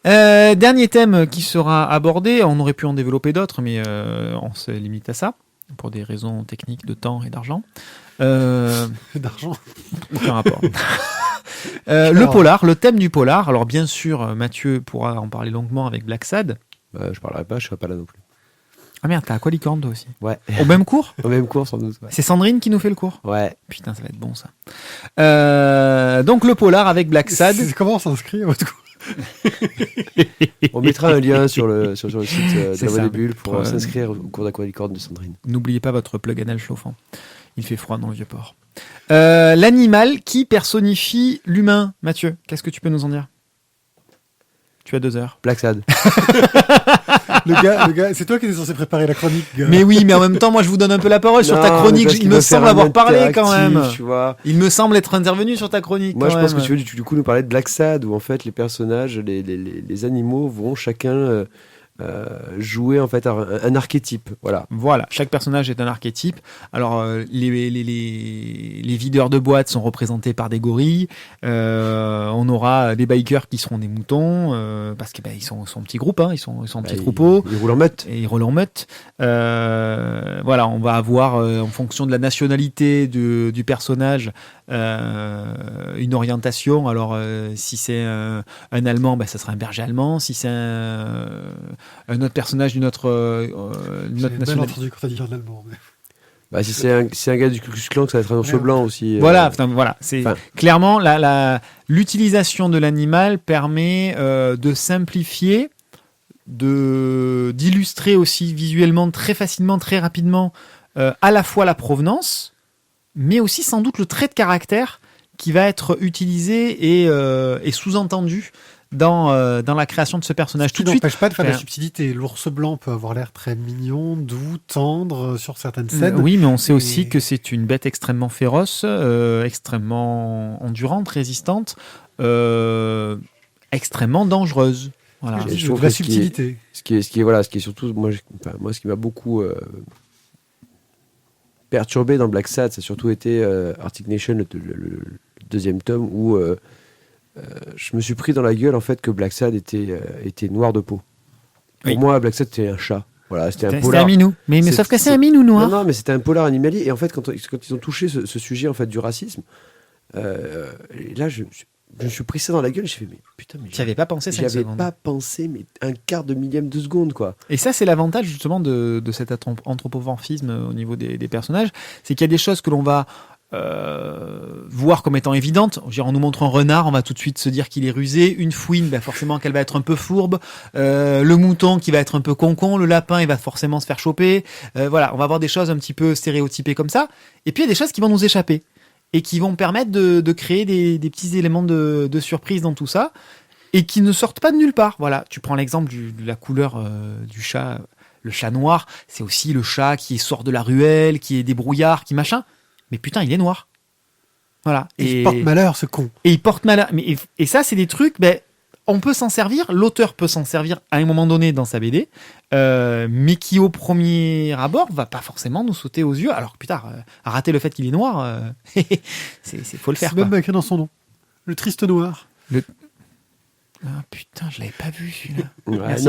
Dernier thème qui sera abordé. On aurait pu en développer d'autres, mais on se limite à ça, pour des raisons techniques de temps et d'argent. D'argent. Aucun rapport. Le polar, le thème du polar. Alors bien sûr, Mathieu pourra en parler longuement avec Black Sad. Je parlerai pas, je serai pas là non plus. Ah merde, t'as Aqualicorne toi aussi. Ouais. Au même cours? Au même cours sans doute. Ouais. C'est Sandrine qui nous fait le cours? Ouais. Putain, ça va être bon ça. Donc le polar avec Black Sad. Comment on s'inscrit à votre cours? On mettra un lien sur le site de la Voix des Bulles pour s'inscrire au cours d'Aqualicorne de Sandrine. N'oubliez pas votre plug anal chauffant. Il fait froid dans le Vieux-Port. L'animal qui personnifie l'humain. Mathieu, qu'est-ce que tu peux nous en dire? Tu as 2 heures. Black Sad. Le gars, c'est toi qui étais censé préparer la chronique, gars. Mais oui, mais en même temps, moi je vous donne un peu la parole sur ta chronique. Il me semble avoir parlé quand même. Tu vois. Il me semble être intervenu sur ta chronique. Moi, je pense que tu veux du coup nous parler de Black Sad, où en fait les personnages, les animaux vont chacun jouer en fait un archétype. Voilà, chaque personnage est un archétype. Alors les videurs de boîtes sont représentés par des gorilles. On aura des bikers qui seront des moutons parce que ils sont en petit groupe, hein, ils sont en petits troupeaux. Ils roulent en meute. Et ils roulent en meute. Voilà, on va avoir en fonction de la nationalité du personnage une orientation. Alors si c'est un Allemand, ça sera un berger allemand. Si c'est un autre personnage d'une autre nationalité. J'ai mal entendu quand t'as dit un Allemand. Mais... Bah, si c'est un gars du Ku Klux Klan, ça va être un ours blanc aussi. Voilà, c'est clairement l'utilisation de l'animal permet de simplifier, d'illustrer aussi visuellement très facilement, très rapidement, à la fois la provenance, mais aussi sans doute le trait de caractère qui va être utilisé et sous-entendu dans la création de ce personnage. Tout de suite, n'empêche pas de faire de la subtilité. L'ours blanc peut avoir l'air très mignon, doux, tendre sur certaines scènes. Oui, mais on sait aussi que c'est une bête extrêmement féroce, extrêmement endurante, résistante, extrêmement dangereuse. Voilà. Je trouve la subtilité. Ce qui est surtout moi ce qui m'a beaucoup perturbé dans Black Sad, ça a surtout été Arctic Nation, le deuxième tome où je me suis pris dans la gueule en fait que Black Sad était noir de peau. Pour moi, Black Sad c'était un chat. Voilà, c'était un polar. C'était un minou. Mais sauf que c'est un minou noir. Non, mais c'était un polar animalier. Et en fait, quand ils ont touché ce sujet en fait du racisme, là, je me suis pris ça dans la gueule. J'ai fait, mais putain, mais j'avais pas pensé 5 secondes. J'avais pas pensé, mais un quart de millième de seconde, quoi. Et ça, c'est l'avantage justement de cet anthropomorphisme au niveau des personnages, c'est qu'il y a des choses que l'on va voir comme étant évidentes. On nous montre un renard, on va tout de suite se dire qu'il est rusé. Une fouine, forcément qu'elle va être un peu fourbe. Le mouton qui va être un peu concon. Le lapin, il va forcément se faire choper. Voilà, on va avoir des choses un petit peu stéréotypées comme ça. Et puis il y a des choses qui vont nous échapper et qui vont permettre de créer des petits éléments de surprise dans tout ça et qui ne sortent pas de nulle part. Voilà, tu prends l'exemple de la couleur du chat. Le chat noir, c'est aussi le chat qui sort de la ruelle, qui est débrouillard, qui machin. Mais putain, il est noir. Voilà. Et il porte malheur, ce con. Et il porte malheur. Et ça, c'est des trucs, on peut s'en servir, l'auteur peut s'en servir à un moment donné dans sa BD, mais qui au premier abord va pas forcément nous sauter aux yeux. Alors putain, rater le fait qu'il est noir, faut le faire. C'est même écrit dans son nom. Le triste noir. Ah putain, je l'avais pas vu celui-là. Ouais, Merci,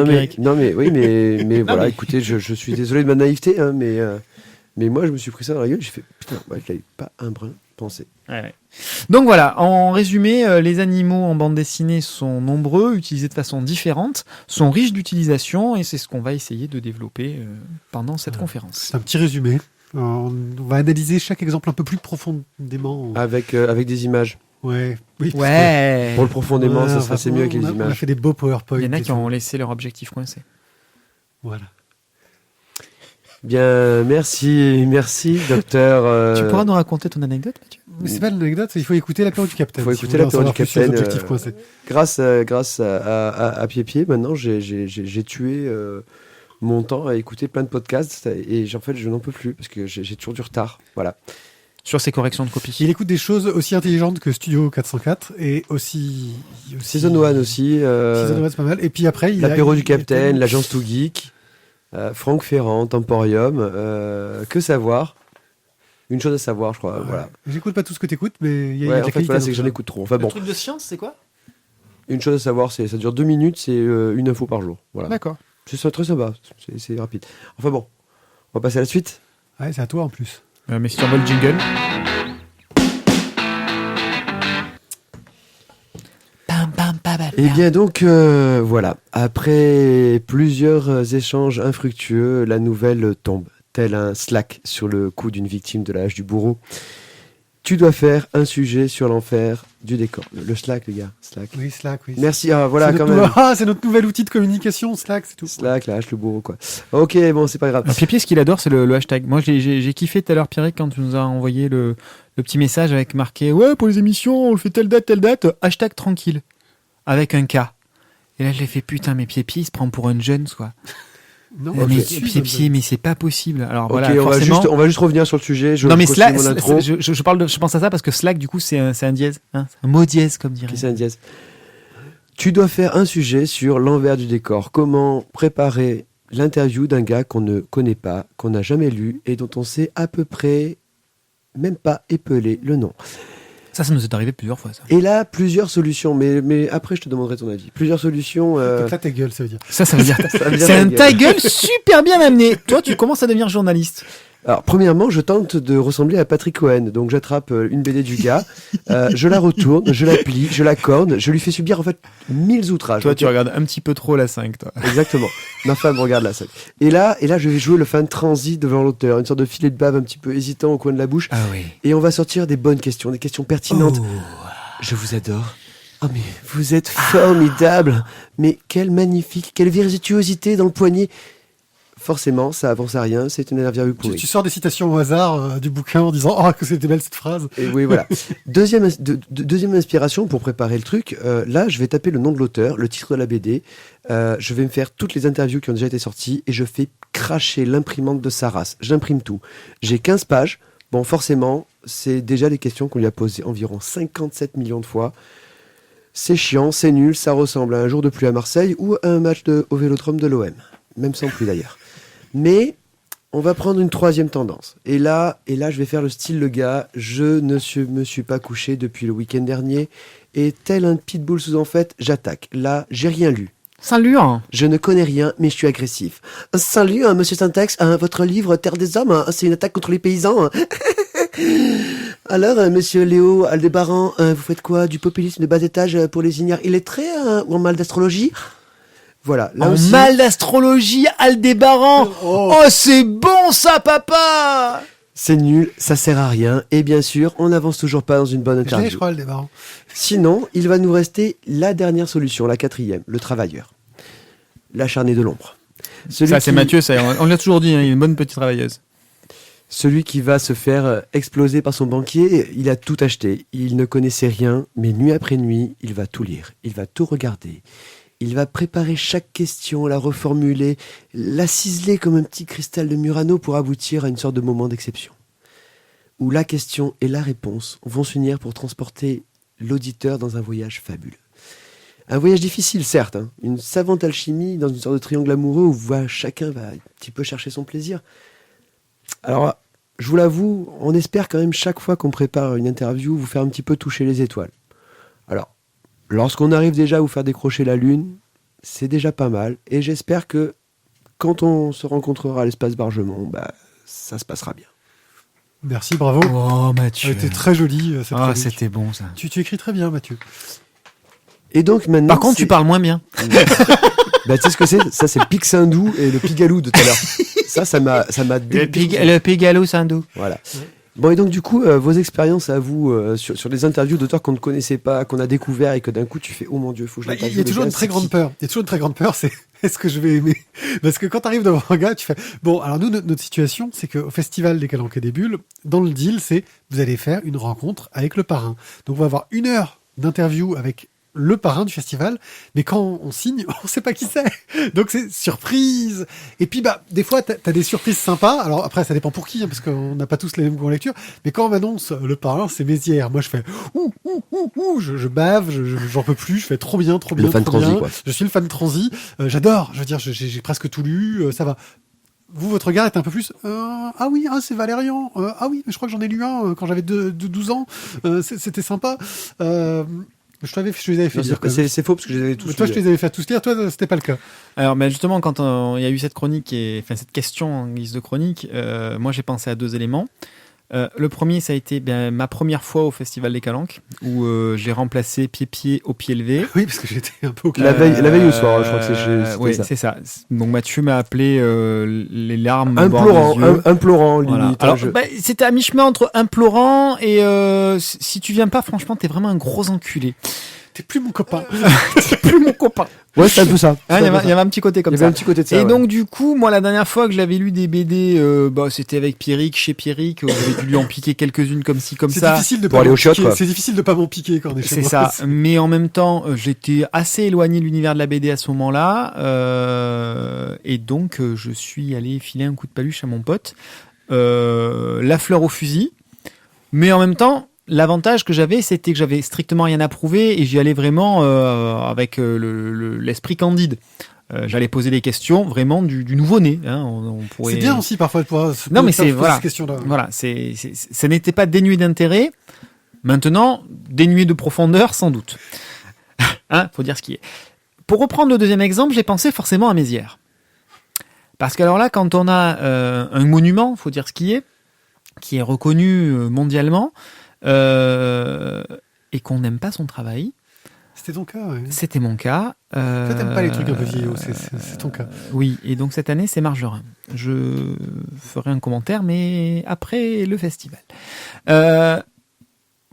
mais voilà, écoutez, je suis désolé de ma naïveté, hein, mais moi je me suis pris ça dans la gueule, j'ai fait putain, je l'avais pas un brin pensé. Ouais. Donc voilà, en résumé, les animaux en bande dessinée sont nombreux, utilisés de façon différente, sont riches d'utilisation et c'est ce qu'on va essayer de développer pendant cette conférence. C'est un petit résumé. On va analyser chaque exemple un peu plus profondément. Avec des images. Ouais. Oui, ouais. Pour le profondément, ça sera c'est mieux avec les images. On a fait des beaux PowerPoint. Il y en a qui ont laissé leur objectif coincé. Voilà. Bien, merci, docteur. Tu pourras nous raconter ton anecdote, Mathieu ? Mais c'est pas l'anecdote, il faut écouter l'apéro du Capitaine. Il faut écouter l'apéro du Capitaine. Grâce à Pied, maintenant, j'ai tué mon temps à écouter plein de podcasts et en fait, je n'en peux plus parce que j'ai toujours du retard. Voilà. Sur ses corrections de copie. Il écoute des choses aussi intelligentes que Studio 404 et aussi Season 1 aussi. Season 1, c'est pas mal. Et puis après, l'apéro du Capitaine, l'agence Too Geek. Franck Ferrand, Temporium, que savoir ? Une chose à savoir, je crois. Voilà. J'écoute pas tout ce que t'écoutes, mais il y a en fait, voilà, c'est que j'en écoute trop. Enfin, le truc de science, c'est quoi ? Une chose à savoir, ça dure 2 minutes, c'est une info par jour. Voilà. D'accord. C'est très sympa, c'est rapide. Enfin bon, on va passer à la suite. Ouais, c'est à toi en plus. Mais si tu envoies le jingle. Et bien donc, voilà. Après plusieurs échanges infructueux, la nouvelle tombe, tel un slack sur le cou d'une victime de la hache du bourreau. Tu dois faire un sujet sur l'enfer du décor. Le Slack, les gars. Slack. Oui, Slack, oui. Merci, voilà, quand même. C'est notre nouvel outil de communication, Slack, c'est tout. Slack, la hache, le bourreau, quoi. Ok, bon, c'est pas grave. Pied, ce qu'il adore, c'est le hashtag. Moi, j'ai kiffé tout à l'heure, Pierrick, quand tu nous as envoyé le petit message avec marqué « Ouais, pour les émissions, on le fait telle date, hashtag tranquille. » Avec un K. Et là, je l'ai fait, putain, mais Pied, il se prend pour un jeune, quoi. Non, mais Pied, mais c'est pas possible. Alors voilà, on va juste revenir sur le sujet. Non mais Slack, je pense à ça parce que Slack du coup c'est un dièse, hein, un mot dièse comme dirait. C'est un dièse. Tu dois faire un sujet sur l'envers du décor. Comment préparer l'interview d'un gars qu'on ne connaît pas, qu'on n'a jamais lu et dont on sait à peu près même pas épeler le nom. Ça nous est arrivé plusieurs fois, ça. Et là, plusieurs solutions, mais après, je te demanderai ton avis. Plusieurs solutions... Ça, ta gueule, ça veut dire. Ça veut dire... C'est un ta gueule super bien amené. Toi, tu commences à devenir journaliste. Alors, premièrement, je tente de ressembler à Patrick Cohen. Donc, j'attrape une BD du gars, je la retourne, je la plie, je la corne, je lui fais subir en fait 1000 outrages. Toi, tu regardes un petit peu trop la 5, toi. Exactement. Ma femme regarde la scène. Et là, je vais jouer le fan transi devant l'auteur, une sorte de filet de bave un petit peu hésitant au coin de la bouche. Ah oui. Et on va sortir des bonnes questions, des questions pertinentes. Je vous adore. Oh mais vous êtes formidable. Mais quelle virtuosité dans le poignet. Forcément, ça avance à rien, c'est une interview pourrie. Tu sors des citations au hasard du bouquin en disant « Oh, que c'était belle cette phrase !» Et oui, voilà. Deuxième inspiration pour préparer le truc, là, je vais taper le nom de l'auteur, le titre de la BD, je vais me faire toutes les interviews qui ont déjà été sorties et je fais cracher l'imprimante de sa race. J'imprime tout. J'ai 15 pages. Bon, forcément, c'est déjà des questions qu'on lui a posées environ 57 millions de fois. C'est chiant, c'est nul, ça ressemble à un jour de pluie à Marseille ou à un match au Vélodrome de l'OM. Même sans pluie d'ailleurs. Mais on va prendre une troisième tendance. Et là, je vais faire le style le gars. Je ne me suis pas couché depuis le week-end dernier. Et tel un pitbull sous en fête, j'attaque. Là, j'ai rien lu. Salut. Je ne connais rien, mais je suis agressif. Salut, monsieur Syntax. Votre livre Terre des Hommes, c'est une attaque contre les paysans. Alors, monsieur Léo Aldébaran, vous faites quoi? Du populisme de bas étage pour les ignares illettrés ou en mal d'astrologie? Voilà. Là en aussi, mal d'astrologie, Aldébaran. Oh, c'est bon ça, papa. c'est nul, ça sert à rien. Et bien sûr, on n'avance toujours pas dans une bonne interview. Je crois, le débarras. Sinon, il va nous rester la dernière solution, la quatrième, le travailleur. L'acharné de l'ombre. Ça, c'est Mathieu, ça. On l'a toujours dit, hein, il est une bonne petite travailleuse. Celui qui va se faire exploser par son banquier, il a tout acheté. Il ne connaissait rien, mais nuit après nuit, il va tout lire. Il va tout regarder. Il va préparer chaque question, la reformuler, la ciseler comme un petit cristal de Murano pour aboutir à une sorte de moment d'exception. Où la question et la réponse vont s'unir pour transporter l'auditeur dans un voyage fabuleux. Un voyage difficile, certes, hein, une savante alchimie dans une sorte de triangle amoureux où chacun va un petit peu chercher son plaisir. Alors, je vous l'avoue, on espère quand même chaque fois qu'on prépare une interview vous faire un petit peu toucher les étoiles. Alors, lorsqu'on arrive déjà à vous faire décrocher la lune, c'est déjà pas mal. Et j'espère que quand on se rencontrera à l'espace Bargemont, ça se passera bien. Merci, bravo. Oh, Mathieu. C'était très joli. C'était bon, ça. Tu écris très bien, Mathieu. Et donc maintenant... Par contre, tu parles moins bien. Tu sais ce que c'est? Ça, c'est le pic Sindou et le pigalou de tout à l'heure. Ça m'a dégoûté. Le pigalou Sindou. Voilà. Bon, et donc du coup, vos expériences à vous sur des interviews d'auteurs qu'on ne connaissait pas, qu'on a découvert et que d'un coup tu fais oh mon Dieu, faut que je l'interviewe. Il y a toujours une très grande peur. Il y a toujours une très grande peur, c'est est-ce que je vais aimer? Parce que quand tu arrives devant un gars, tu fais bon. Alors nous, notre situation, c'est qu'au festival des Calanques et des Bulles, dans le deal, c'est vous allez faire une rencontre avec le parrain. Donc on va avoir 1 heure d'interview avec le parrain du festival, mais quand on signe, on sait pas qui c'est. Donc c'est surprise. Et puis des fois t'as des surprises sympas. Alors après ça dépend pour qui, hein, parce qu'on n'a pas tous les mêmes goûts en lecture. Mais quand on m'annonce le parrain, c'est Mézières. Moi je fais je bave, j'en peux plus. Je fais trop bien. Le fan transi, quoi. Je suis le fan transi. J'adore. Je veux dire, j'ai presque tout lu. Ça va. Vous, votre regard est un peu plus ah oui, c'est Valérian. Ah oui, mais je crois que j'en ai lu un quand j'avais 12 ans. C'était sympa. Je les avais fait lire. C'est faux parce que je les avais tous. Mais toi, je les avais fait tous lire. Toi, c'était pas le cas. Alors, justement, quand il y a eu cette chronique cette question en guise de chronique, moi j'ai pensé à 2 éléments. Le premier, ça a été ma première fois au Festival des Calanques, où j'ai remplacé Pied au pied levé. Oui, parce que j'étais un peu au la veille au soir, je crois que c'était oui, ça. c'est ça. Donc Mathieu m'a appelé les larmes au bord des yeux. Implorant, limite. Voilà. Alors, c'était à mi-chemin entre implorant et si tu viens pas, franchement, t'es vraiment un gros enculé. T'es plus mon copain. T'es plus mon copain. Ouais, c'est un peu ça. Il y avait un petit côté comme ça. Il y avait un petit côté de ça. Et donc, du coup, moi, la dernière fois que j'avais lu des BD, c'était avec Pierrick, chez Pierrick, où j'avais dû lui en piquer quelques-unes comme ci, comme ça. Pour aller au shot, quoi. C'est difficile de pas m'en piquer quand on est chez moi. C'est ça. Mais en même temps, j'étais assez éloigné de l'univers de la BD à ce moment-là. Et donc, je suis allé filer un coup de paluche à mon pote. La fleur au fusil. Mais en même temps, l'avantage que j'avais, c'était que j'avais strictement rien à prouver et j'y allais vraiment avec l'esprit candide. J'allais poser des questions vraiment du nouveau-né. Hein, on pourrait... C'est bien aussi parfois de pouvoir se poser ces questions-là. Voilà, ça n'était pas dénué d'intérêt. Maintenant, dénué de profondeur, sans doute. Faut dire ce qui est. Pour reprendre le deuxième exemple, j'ai pensé forcément à Mézières. Parce que alors là, quand on a un monument, faut dire ce qui est reconnu mondialement, et qu'on n'aime pas son travail. C'était ton cas, ouais. C'était mon cas. Toi, t'aimes pas les trucs un peu vieillots, c'est ton cas. Oui, et donc cette année, c'est Margerin. Je ferai un commentaire, mais après le festival.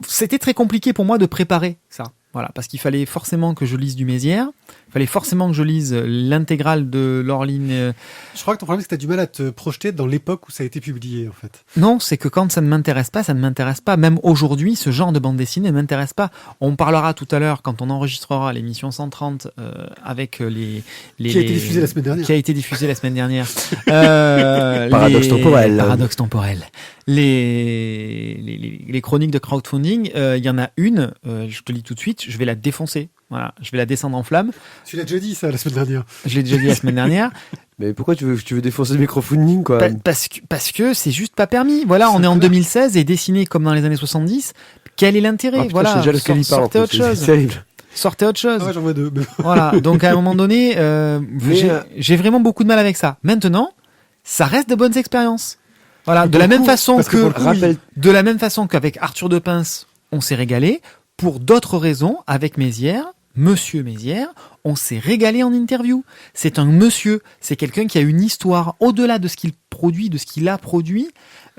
C'était très compliqué pour moi de préparer ça. Voilà, parce qu'il fallait forcément que je lise du Mézières, il fallait forcément que je lise l'intégrale de Laureline. Je crois que ton problème, c'est que tu as du mal à te projeter dans l'époque où ça a été publié, en fait. Non, c'est que quand ça ne m'intéresse pas, ça ne m'intéresse pas. Même aujourd'hui, ce genre de bande dessinée ne m'intéresse pas. On parlera tout à l'heure, quand on enregistrera l'émission 130 avec les... Qui a été diffusée la semaine dernière. Qui a été diffusée la semaine dernière. Paradoxe temporel. Paradoxe temporel. Les chroniques de crowdfunding, il y en a une, je te lis tout de suite, je vais la défoncer. Voilà, je vais la descendre en flammes. Tu l'as déjà dit ça la semaine dernière. Je l'ai déjà dit la semaine dernière. Mais pourquoi tu veux défoncer le microfunding, quoi? Parce que c'est juste pas permis. Voilà, on est en 2016 et dessiné comme dans les années 70. Quel est l'intérêt? Ah, putain, voilà, je sais déjà lequel il parle, sortez autre chose. C'est terrible. Sortez autre chose. Ah ouais, j'en vois deux. Voilà, donc à un moment donné, j'ai vraiment beaucoup de mal avec ça. Maintenant, ça reste de bonnes expériences. Voilà, de la même façon de la même façon qu'avec Arthur de Pince, on s'est régalé. Pour d'autres raisons, avec Mézières, Monsieur Mézières, on s'est régalé en interview. C'est un monsieur, c'est quelqu'un qui a une histoire au-delà de ce qu'il produit, de ce qu'il a produit,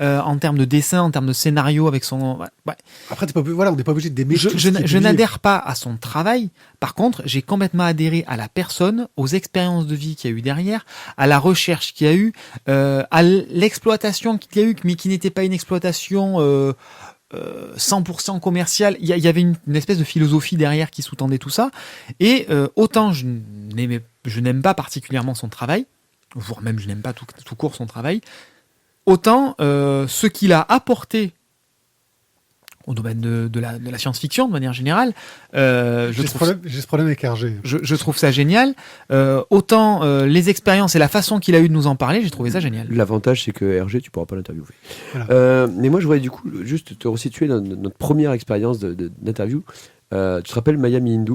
en termes de dessin, en termes de scénario, avec son... Ouais. Après, on n'est pas obligé d'aimer tout ce qui est Je publié. n'adhère pas à son travail. Par contre, j'ai complètement adhéré à la personne, aux expériences de vie qu'il y a eu derrière, à la recherche qu'il y a eu, à l'exploitation qu'il y a eu, mais qui n'était pas une exploitation... 100% commercial, il y avait une espèce de philosophie derrière qui sous-tendait tout ça, et autant je n'aime pas particulièrement son travail, voire même je n'aime pas tout court son travail, autant ce qu'il a apporté au domaine de la science-fiction de manière générale, J'ai ce problème avec Hergé. Je trouve ça génial. Autant les expériences et la façon qu'il a eu de nous en parler, j'ai trouvé ça génial. L'avantage, c'est que Hergé, tu pourras pas l'interviewer. Voilà. Mais moi, je voudrais du coup juste te resituer dans notre première expérience d'interview. Tu te rappelles Miami Hindu?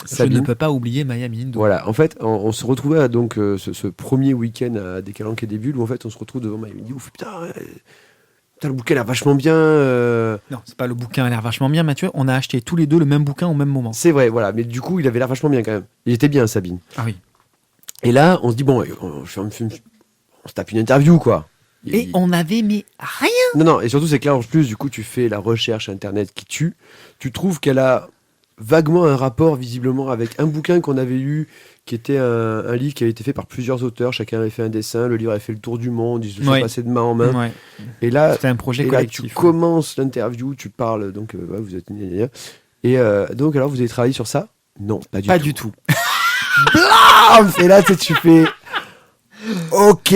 Je ne peux pas oublier Miami Hindu. Voilà, en fait, on se retrouvait à donc ce premier week-end à Décalanque et des Bulles où en fait on se retrouve devant Miami Hindu. Putain, le bouquin a l'air vachement bien. Non, c'est pas le bouquin a l'air vachement bien, Mathieu. On a acheté tous les deux le même bouquin au même moment. C'est vrai, voilà. Mais du coup, il avait l'air vachement bien quand même. Il était bien, Sabine. Ah oui. Et là, on se dit, bon, on se tape une interview, quoi. Et on avait mis rien. Non, et surtout, c'est que là, en plus, du coup, tu fais la recherche Internet qui tue. Tu trouves qu'elle a vaguement un rapport, visiblement, avec un bouquin qu'on avait lu, qui était un livre qui avait été fait par plusieurs auteurs. Chacun avait fait un dessin. Le livre avait fait le tour du monde. Ils se sont passés de main en main. Ouais. Et là, c'était un projet collectif. Là, tu commences l'interview, tu parles, donc vous êtes... Et donc, alors, vous avez travaillé sur ça? Non, pas du tout. Blam! Et là, tu fais... Ok,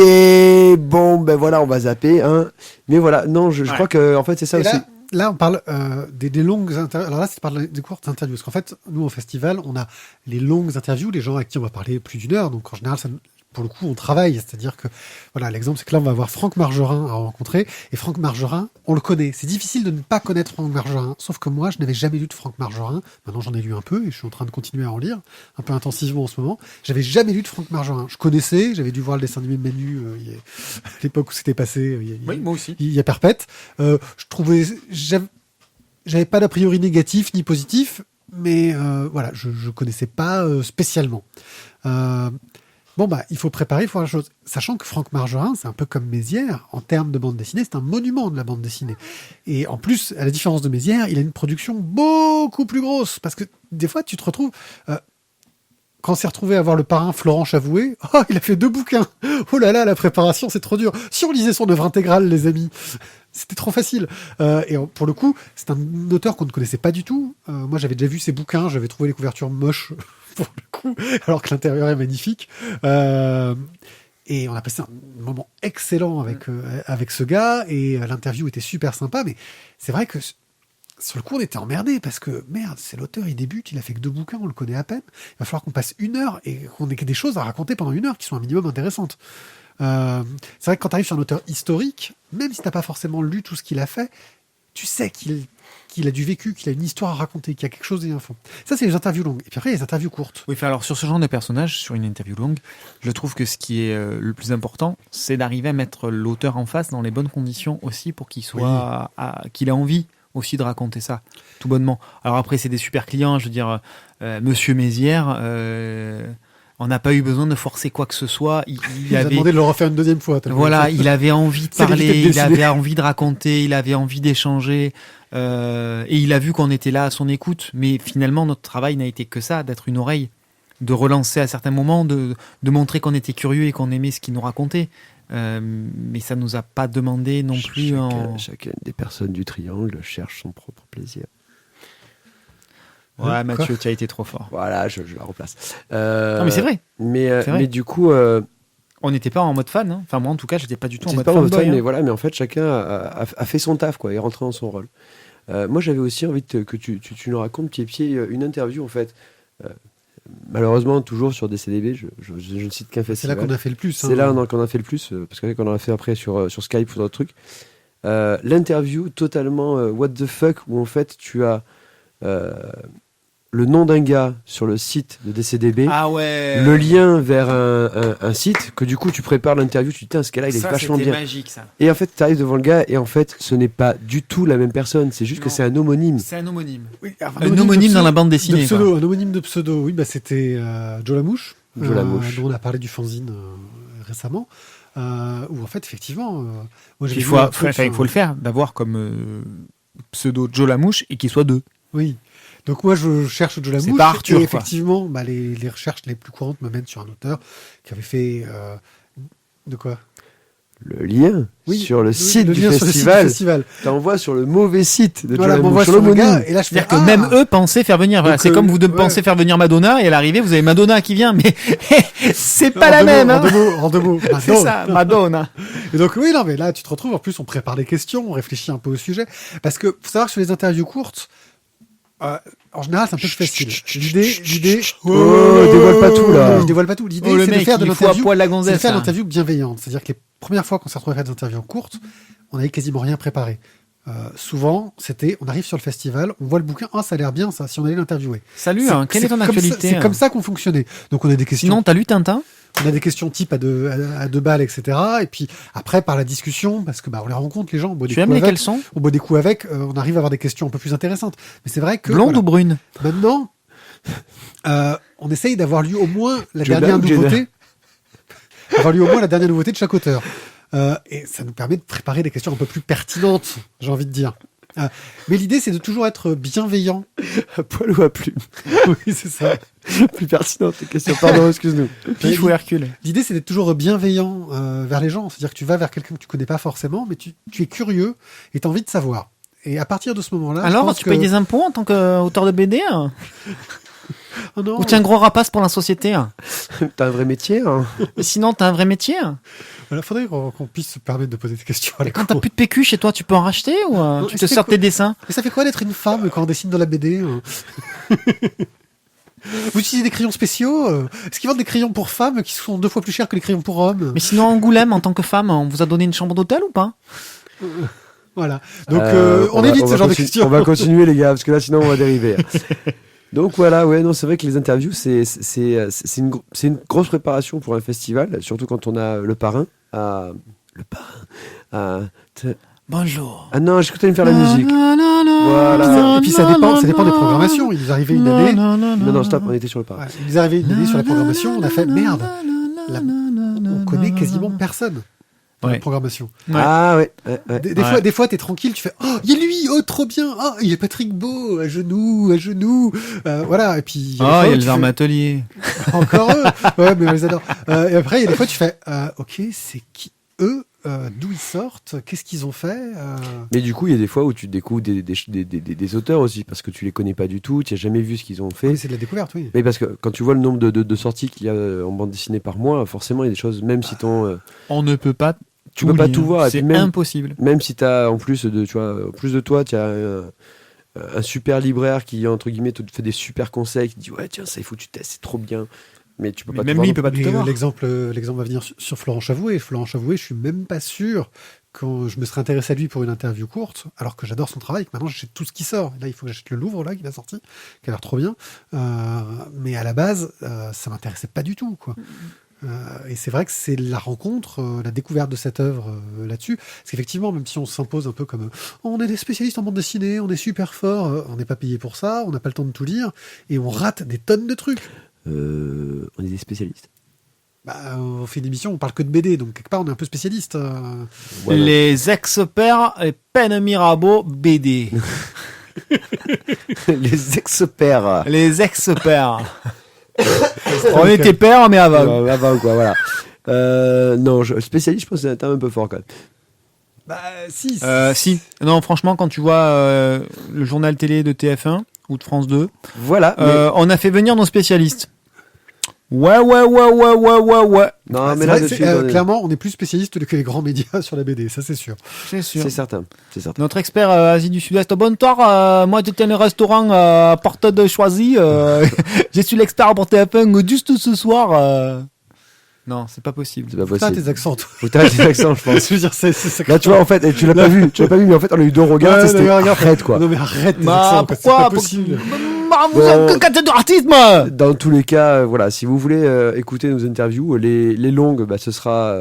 bon, ben voilà, on va zapper. Hein. Mais voilà, non, je crois que en fait, c'est ça et aussi. Là, on parle des longues interviews. Alors là, c'est des courtes interviews. Parce qu'en fait, nous, au festival, on a les longues interviews, les gens à qui on va parler plus d'une heure. Donc, en général, pour le coup, on travaille. C'est-à-dire que, voilà, l'exemple, c'est que là, on va avoir Franck Margerin à rencontrer. Et Franck Margerin, on le connaît. C'est difficile de ne pas connaître Franck Margerin. Sauf que moi, je n'avais jamais lu de Franck Margerin. Maintenant, j'en ai lu un peu et je suis en train de continuer à en lire, un peu intensivement en ce moment. J'avais jamais lu de Franck Margerin. Je connaissais, j'avais dû voir le dessin animé Manu à l'époque où c'était passé. Oui, moi aussi. Il y a Perpète. Je trouvais... J'avais pas d'a priori négatif ni positif, mais voilà, je connaissais pas spécialement. Il faut préparer, il faut faire la chose. Sachant que Franck Margerin, c'est un peu comme Mézières, en termes de bande dessinée, c'est un monument de la bande dessinée. Et en plus, à la différence de Mézières, il a une production beaucoup plus grosse. Parce que des fois, tu te retrouves... quand on s'est retrouvé à voir le parrain Florent Chavoué, oh, il a fait 2 bouquins. Oh là là, la préparation, c'est trop dur. Si on lisait son œuvre intégrale, les amis, c'était trop facile. Et pour le coup, c'est un auteur qu'on ne connaissait pas du tout. Moi, j'avais déjà vu ses bouquins, j'avais trouvé les couvertures moches, pour le coup, alors que l'intérieur est magnifique. Et on a passé un moment excellent avec ce gars, et l'interview était super sympa, mais c'est vrai que sur le coup, on était emmerdés parce que, merde, c'est l'auteur, il débute, il a fait que 2 bouquins, on le connaît à peine. Il va falloir qu'on passe 1 heure et qu'on ait des choses à raconter pendant 1 heure qui sont un minimum intéressantes. C'est vrai que quand tu arrives sur un auteur historique, même si t'as pas forcément lu tout ce qu'il a fait, tu sais qu'il a du vécu, qu'il a une histoire à raconter, qu'il y a quelque chose à fond. Ça, c'est les interviews longues. Et puis après, il y a les interviews courtes. Oui, alors sur ce genre de personnage, sur une interview longue, je trouve que ce qui est le plus important, c'est d'arriver à mettre l'auteur en face dans les bonnes conditions aussi pour qu'il soit, qu'il ait envie aussi de raconter ça, tout bonnement. Alors après, c'est des super clients, je veux dire, Monsieur Mézières, on n'a pas eu besoin de forcer quoi que ce soit. Il a demandé de le refaire une deuxième fois. Voilà, il avait envie de parler, il avait envie de raconter, il avait envie d'échanger. Et il a vu qu'on était là à son écoute. Mais finalement, notre travail n'a été que ça, d'être une oreille, de relancer à certains moments, de montrer qu'on était curieux et qu'on aimait ce qu'il nous racontait. Mais ça nous a pas demandé non plus... Chacune des personnes du triangle cherche son propre plaisir. Ouais, Mathieu, tu as été trop fort. Voilà, je la replace. Non, mais c'est vrai. Mais du coup... on n'était pas en mode fan. Hein. Enfin, moi, en tout cas, je n'étais pas du tout en mode fan. Hein. Mais voilà, mais en fait, chacun a fait son taf, quoi, et est rentré dans son rôle. Moi, j'avais aussi envie que tu nous racontes, pied, une interview, en fait. Malheureusement, toujours sur DCDB, je ne cite qu'un festival. C'est là qu'on a fait le plus. C'est là qu'on a fait le plus, parce qu'on en a fait après sur Skype ou d'autres trucs. L'interview totalement what the fuck, où en fait, tu as... le nom d'un gars sur le site de DCDB, le lien vers un site, que du coup tu prépares l'interview, tu te dis, ce gars-là il est vachement bien. Magique, ça. Et en fait tu arrives devant le gars et en fait ce n'est pas du tout la même personne, c'est juste que c'est un homonyme. C'est un homonyme. Oui, un homonyme dans la bande dessinée. Un homonyme de pseudo, oui, c'était Joe Lamouche, dont on a parlé du fanzine récemment, où en fait effectivement... moi, il faut le faire, d'avoir comme pseudo Joe Lamouche et qu'il soit deux. Oui. Donc moi je cherche Joe Lamouche, pas Arthur, et effectivement les recherches les plus courantes me mènent sur un auteur qui avait fait de quoi le lien sur le site du festival. T'envoies sur le mauvais site de Joe Lamouche, sur le gars, et là je c'est-à-dire que même eux pensaient faire venir. Voilà, c'est comme vous pensez faire venir Madonna et à l'arrivée vous avez Madonna qui vient, mais c'est pas la même. En deux mots. C'est ça, Madonna. Et donc oui, non mais là tu te retrouves, en plus on prépare des questions, on réfléchit un peu au sujet, parce que faut savoir que sur les interviews courtes, en général, c'est un peu plus facile. L'idée. Dévoile pas tout là. Je dévoile pas tout. L'idée, c'est de faire de l'interview bienveillante. C'est-à-dire que les premières fois qu'on s'est retrouvé à faire des interviews courtes, on n'avait quasiment rien préparé. Souvent, on arrive sur le festival, on voit le bouquin, ça a l'air bien ça, si on allait l'interviewer. Salut, quelle est ton actualité? C'est comme ça qu'on fonctionnait. Donc on a des questions. Sinon, t'as lu Tintin? On a des questions type à deux balles, etc. Et puis après, par la discussion, parce que on les rencontre, les gens. Tu aimes les caleçons? On boit des coups avec, on arrive à avoir des questions un peu plus intéressantes. Mais c'est vrai que... Blonde ou brune? Maintenant, on essaye d'avoir lu au moins la dernière nouveauté. Avoir lu au moins la dernière nouveauté de chaque auteur. Et ça nous permet de préparer des questions un peu plus pertinentes, j'ai envie de dire. Mais l'idée, c'est de toujours être bienveillant. À poil ou à plume? Oui, c'est ça. Plus pertinente, les questions. Pardon, excuse-nous. Pif ou Hercule? L'idée, c'est d'être toujours bienveillant vers les gens. C'est-à-dire que tu vas vers quelqu'un que tu connais pas forcément, mais tu es curieux et tu as envie de savoir. Et à partir de ce moment-là... Alors, tu payes des impôts en tant qu'auteur de BD Oh non. Ou t'es un gros rapace pour la société? T'as un vrai métier Mais sinon, t'as un vrai métier? Il faudrait qu'on puisse se permettre de poser des questions à Quand t'as plus de PQ chez toi, tu peux en racheter ou tu te sors tes dessins? Mais ça fait quoi d'être une femme quand on dessine dans la BD? Vous utilisez des crayons spéciaux? Est-ce qu'ils vendent des crayons pour femmes qui sont 2 fois plus chers que les crayons pour hommes? Mais sinon, Angoulême, en tant que femme, on vous a donné une chambre d'hôtel ou pas? Voilà. Donc, on évite ce genre de questions. On va continuer, les gars, parce que là, sinon, on va dériver. Donc voilà, c'est vrai que les interviews, c'est une grosse préparation pour un festival, surtout quand on a le parrain. Bonjour. Ah non, j'ai cru que t'allais me faire la musique. Voilà. Et puis ça dépend des programmations. Il nous arrivait une année. Non, stop, on était sur le parrain. Il nous arrivait une année sur la programmation, on a fait merde. On connaît quasiment personne. Dans la programmation. Ouais. Ah ouais. Des fois, t'es tranquille, tu fais il y a lui, trop bien, il y a Patrick Beau, à genoux. Voilà, et puis. Il y a le Verme Atelier. Encore eux. Ouais, mais on les adore. Et après, il y a des fois, tu fais ok, c'est qui eux? D'où ils sortent? Qu'est-ce qu'ils ont fait? Mais du coup, il y a des fois où tu découvres des auteurs aussi, parce que tu les connais pas du tout, tu n'as jamais vu ce qu'ils ont fait. Oui, c'est de la découverte, oui. Mais parce que quand tu vois le nombre de sorties qu'il y a en bande dessinée par mois, forcément, il y a des choses, même si on ne peut pas. Tu peux pas tout voir. C'est impossible. Même si t'as, en plus de toi, tu as un super libraire qui, entre guillemets, te fait des super conseils, qui dit ouais, tiens, ça, il faut que tu testes, c'est trop bien. Mais tu peux pas même tout lui, voir. il peut pas tout voir. L'exemple va venir sur Florent Chavoué. Florent Chavoué, je suis même pas sûr quand je me serais intéressé à lui pour une interview courte, alors que j'adore son travail, que maintenant j'achète tout ce qui sort. Là, il faut que j'achète le Louvre, là, qui a sorti, qui a l'air trop bien. Mais à la base, ça m'intéressait pas du tout, quoi. Et c'est vrai que c'est la rencontre, la découverte de cette œuvre là-dessus. Parce qu'effectivement, même si on s'impose un peu comme on est des spécialistes en bande dessinée, on est super fort, on n'est pas payé pour ça, on n'a pas le temps de tout lire, et on rate des tonnes de trucs. On est des spécialistes. On fait une émission, on parle que de BD, donc quelque part on est un peu spécialiste. Voilà. Les experts et peine Mirabeau BD. Les experts. Les experts. On était pères, mais aveugles. Avant, quoi, voilà. Non, spécialiste, je pense que c'est un terme un peu fort quand même. Si. Si. Non, franchement, quand tu vois le journal télé de TF1 ou de France 2, Voilà. on a fait venir nos spécialistes. Ouais. Non, mais C'est là, vrai, dessus, clairement, on est plus spécialiste que les grands médias sur la BD, ça c'est sûr. C'est sûr. c'est certain. Notre expert Asie du Sud-Est. Bonsoir, moi je tiens le restaurant Porte de Choisy. Je suis l'expert pour TF1 juste ce soir. Non, c'est pas possible. C'est pas Putain, possible. tes accents, toi. Faut que t'arrêtes tes accents, je pense. Je veux dire, c'est sacré. Là, tu vois, en fait, et tu l'as pas vu, mais en fait, on a eu deux regards, Ouais, c'était non, mais regarde. arrête, quoi. Non, mais arrête tes Bah, accents, quoi, c'est pourquoi pas possible. Vous êtes que de racisme. Dans tous les cas, voilà, si vous voulez écouter nos interviews, les longues, ce sera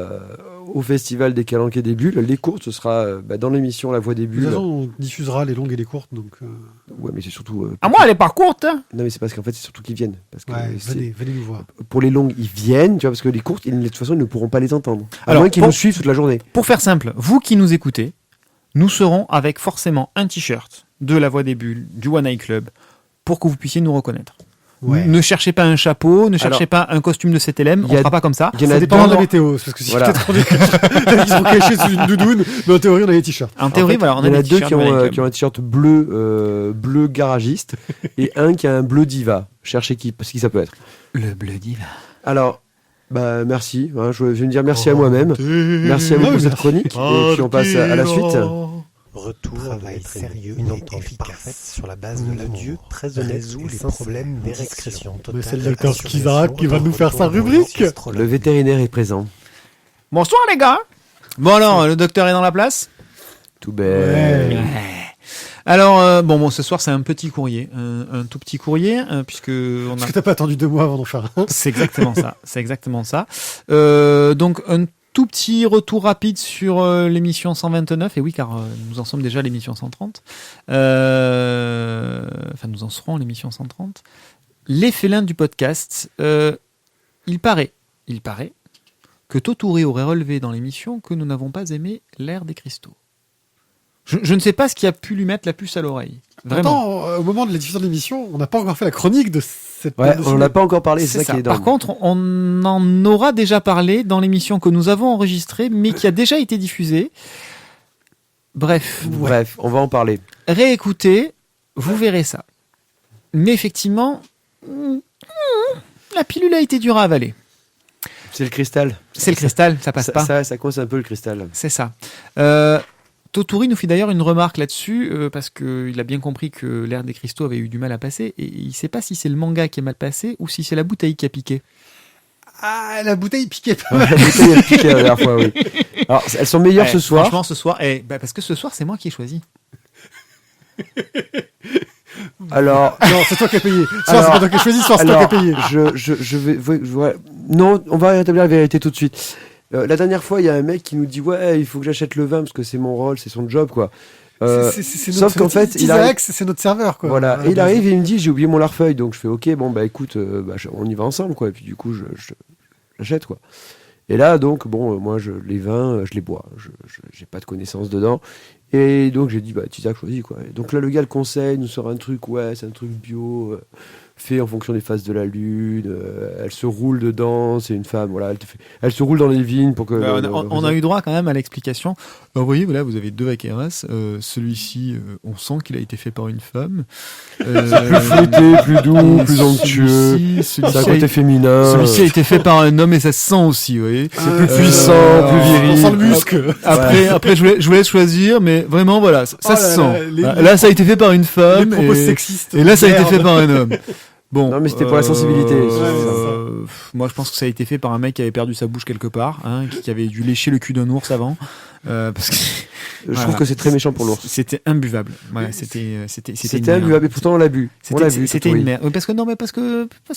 au Festival des Calanques et des Bulles. Les courtes, ce sera dans l'émission La Voix des De Bulles. toute façon, on diffusera les longues et les courtes, donc. Ouais, mais c'est surtout. Ah, moi, elle est pas courte. Hein. Non, mais c'est parce qu'en fait, c'est surtout qu'ils viennent. Parce que Ouais, c'est- venez nous voir. pour les longues, ils viennent, tu vois, parce que les courtes, de toute façon, ils ne pourront pas les entendre. À Alors, moins qu'ils pour- nous suivent toute la journée. Pour faire simple, vous qui nous écoutez, nous serons avec forcément un t-shirt de La Voix des Bulles, du One Eye Club, pour que vous puissiez nous reconnaître. Ouais. Ne cherchez pas un chapeau, ne cherchez pas un costume de CTLM, on il y a- fera pas comme ça. Il y en Ça a dépend de deux. la météo, parce que si Voilà. peut-être ils sont cachés sous une doudoune, mais en théorie, on a les t-shirts. En théorie, voilà, on il y en a a des deux t-shirts qui One Eye ont, Club. qui ont un t-shirt bleu garagiste et un qui a un bleu diva. Cherchez qui ça peut être. Le bleu diva. Alors, merci. Hein, je vais me dire merci à moi-même. Merci à vous pour cette chronique. Et puis on passe à la suite. Retour travail sérieux, une entente parfaite sur la base de l'adieu très honnête résout les problèmes d'érection. Mais c'est le docteur Skizrak qui va nous faire sa rubrique. Le vétérinaire est présent. Bonsoir les gars. Bon alors, le docteur est dans la place. Tout bête. Ouais. Alors, bon, ce soir c'est un petit courrier, un tout petit courrier, puisque on Parce a... que t'as pas attendu 2 mois avant d'en faire un. C'est exactement ça. C'est exactement ça. Donc un tout petit retour rapide sur l'émission 129. Et oui, car nous en sommes déjà à l'émission 130. Enfin, nous en serons à l'émission 130. Les félins du podcast. Il paraît que Totouré aurait relevé dans l'émission que nous n'avons pas aimé l'ère des cristaux. Je ne sais pas ce qui a pu lui mettre la puce à l'oreille. Vraiment. Pourtant, au moment de la diffusion de l'émission, on n'a pas encore fait la chronique de cette Ouais, bande on n'a pas encore parlé, c'est C'est ça ça. qui est Par dingue. contre, on en aura déjà parlé dans l'émission que nous avons enregistrée, mais qui a déjà été diffusée. Bref, Bref, on va en parler. réécoutez, vous verrez ça. Mais effectivement, la pilule a été dure à avaler. C'est le cristal. C'est le cristal, ça passe pas. Ça coince un peu le cristal. C'est ça. Totori nous fit d'ailleurs une remarque là-dessus, parce qu'il a bien compris que l'ère des cristaux avait eu du mal à passer, et il ne sait pas si c'est le manga qui est mal passé ou si c'est la bouteille qui a piqué. Ah, la bouteille piquait pas. Ouais, la bouteille a piqué la dernière fois, oui. Alors, elles sont meilleures Ouais, ce soir. Franchement, ce soir, parce que ce soir, c'est moi qui ai choisi. Alors, Non, c'est toi qui as payé. Soit c'est Alors- pas toi qui as choisi, soit c'est toi qui as payé. je vais. Non, on va rétablir la vérité tout de suite. La dernière fois, il y a un mec qui nous dit ouais, il faut que j'achète le vin parce que c'est mon rôle, c'est son job, quoi. C'est sauf qu'en fait, il Isaac, arrive- c'est notre serveur, quoi. Voilà, et il arrive et il me dit j'ai oublié mon larfeuille, donc je fais ok, bon bah écoute, on y va ensemble, quoi. Et puis du coup, j'achète, quoi. Et là, donc, bon, moi, les vins, je les bois. J'ai pas de connaissances dedans. Et donc, j'ai dit, bah, Isaac, choisis, quoi. Et donc là, le gars le conseille, nous sort un truc, ouais, c'est un truc bio, fait en fonction des phases de la lune, elle se roule dedans, c'est une femme, voilà, elle se roule dans les vignes pour que... On a eu droit quand même à l'explication. Alors, vous voyez, voilà, vous avez deux Vaqueras. Celui-ci, on sent qu'il a été fait par une femme. plus fruité, plus doux, plus onctueux, Celui-ci c'est un a côté été- féminin. celui-ci a été fait par un homme et ça se sent aussi, vous voyez. C'est plus puissant, plus viril. On sent le muscle. Après, je vous laisse choisir, mais vraiment, voilà, ça Oh se là sent. là, les- Là, ça a été fait par une Les femme. propos et- sexistes. Et là, ça a été Merde. fait par un homme. Bon, Non, mais c'était pour la sensibilité. Moi, je pense que ça a été fait par un mec qui avait perdu sa bouche quelque part, hein, qui avait dû lécher le cul d'un ours avant, parce que Je trouve que c'est très méchant pour l'ours. c'était imbuvable. Voilà, c'était C'était imbuvable, et pourtant on l'a bu. On l'a bu. C'était Totori. une merde. Parce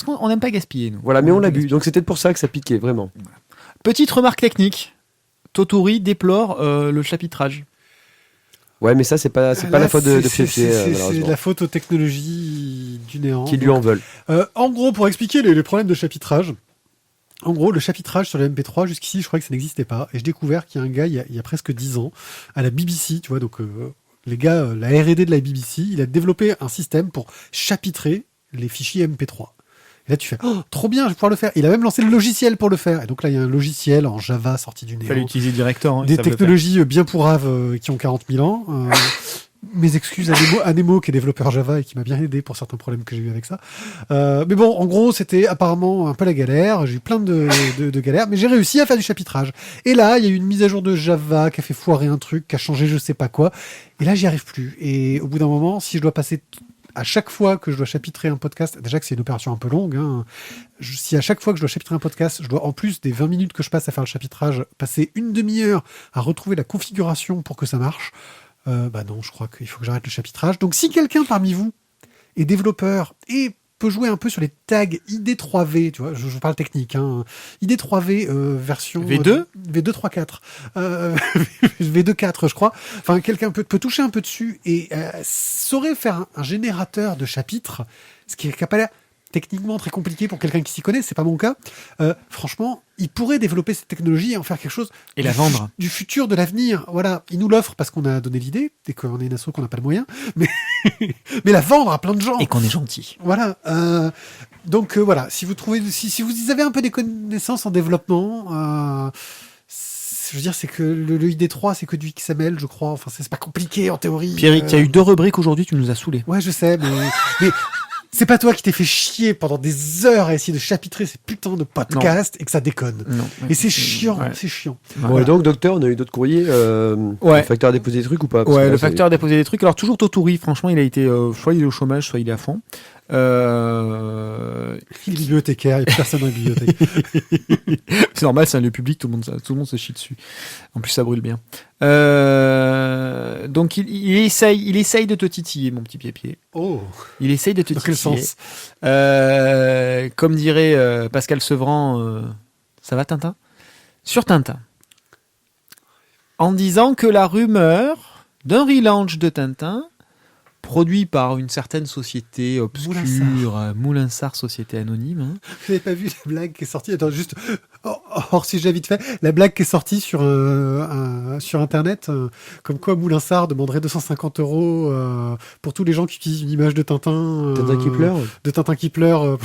qu'on n'aime pas gaspiller. Nous. Voilà, mais on l'a n'aime pas bu. Donc c'était pour ça que ça piquait, vraiment. gaspiller. Petite remarque technique. Totori déplore le chapitrage. Ouais, mais ça, c'est pas la faute de Fiefé, C'est malheureusement. la faute aux technologies du néant. Qui lui en veulent. En gros, pour expliquer les problèmes de chapitrage, en gros, le chapitrage sur le MP3, jusqu'ici, je croyais que ça n'existait pas. Et j'ai découvert qu'il y a un gars, il y a presque 10 ans, à la BBC, tu vois, donc les gars, la R&D de la BBC, il a développé un système pour chapitrer les fichiers MP3. Et là, tu fais, oh, trop bien, je vais pouvoir le faire. Il a même lancé le logiciel pour le faire. Et donc là, il y a un logiciel en Java sorti du Il fallait néant. utiliser Director. Hein, Des technologies bien pourraves qui ont 40 000 ans. Mes excuses à Nemo, qui est développeur Java et qui m'a bien aidé pour certains problèmes que j'ai eu avec ça. Mais bon, en gros, c'était apparemment un peu la galère. J'ai eu plein de galères, mais j'ai réussi à faire du chapitrage. Et là, il y a eu une mise à jour de Java qui a fait foirer un truc, qui a changé je sais pas quoi. Et là, j'y arrive plus. Et au bout d'un moment, si je dois passer à chaque fois que je dois chapitrer un podcast, déjà que c'est une opération un peu longue, hein, si à chaque fois que je dois chapitrer un podcast, je dois en plus des 20 minutes que je passe à faire le chapitrage, passer une demi-heure à retrouver la configuration pour que ça marche, bah non, je crois qu'il faut que j'arrête le chapitrage. Donc si quelqu'un parmi vous est développeur et peut jouer un peu sur les tags ID3V, tu vois, je parle technique, hein, ID3V version V2 V234, V24 je crois. Enfin, quelqu'un peut toucher un peu dessus et saurait faire un générateur de chapitres, ce qui n'a pas l'air techniquement très compliqué pour quelqu'un qui s'y connaît, c'est pas mon cas. Franchement, il pourrait développer cette technologie et en faire quelque chose Et la vendre. Du futur, de l'avenir. Voilà, il nous l'offre parce qu'on a donné l'idée et qu'on est une asso qu'on n'a pas le moyen, mais mais la vendre à plein de gens. Et qu'on est gentil. Voilà. Donc voilà, si vous trouvez, si vous avez un peu des connaissances en développement, je veux dire, c'est que le ID3, c'est que du XML, je crois. Enfin, c'est pas compliqué en théorie. Pierrick, il y a eu 2 rubriques aujourd'hui, tu nous as saoulés. Ouais, je sais, mais c'est pas toi qui t'es fait chier pendant des heures à essayer de chapitrer ces putains de podcasts et que ça déconne. Non. Et c'est chiant, Ouais. c'est chiant. Bon, et donc, docteur, on a eu d'autres courriers. Ouais. Le facteur a déposé des trucs ou pas? Parce que Ouais, là, le c'est- facteur a déposé des trucs. Alors toujours Totori, franchement, il a été, soit il est au chômage, soit il est à fond. Il est bibliothécaire, il y a plus personne dans la bibliothèque. C'est normal, c'est un lieu public, tout le monde se chie dessus. En plus, ça brûle bien. Donc il essaye de te titiller, mon petit pied-pied. Oh, Il essaye de te dans quel titiller. sens? Comme dirait Pascal Sevran, ça va Tintin? Sur Tintin. En disant que la rumeur d'un relaunch de Tintin, produit par une certaine société obscure, Moulinsart, société anonyme. Hein. Vous n'avez pas vu la blague qui est sortie? Attends, juste hors sujet vite fait. La blague qui est sortie sur Internet, comme quoi Moulinsart demanderait 250 € pour tous les gens qui utilisent une image de Tintin. Tintin qui pleure. De Tintin qui pleure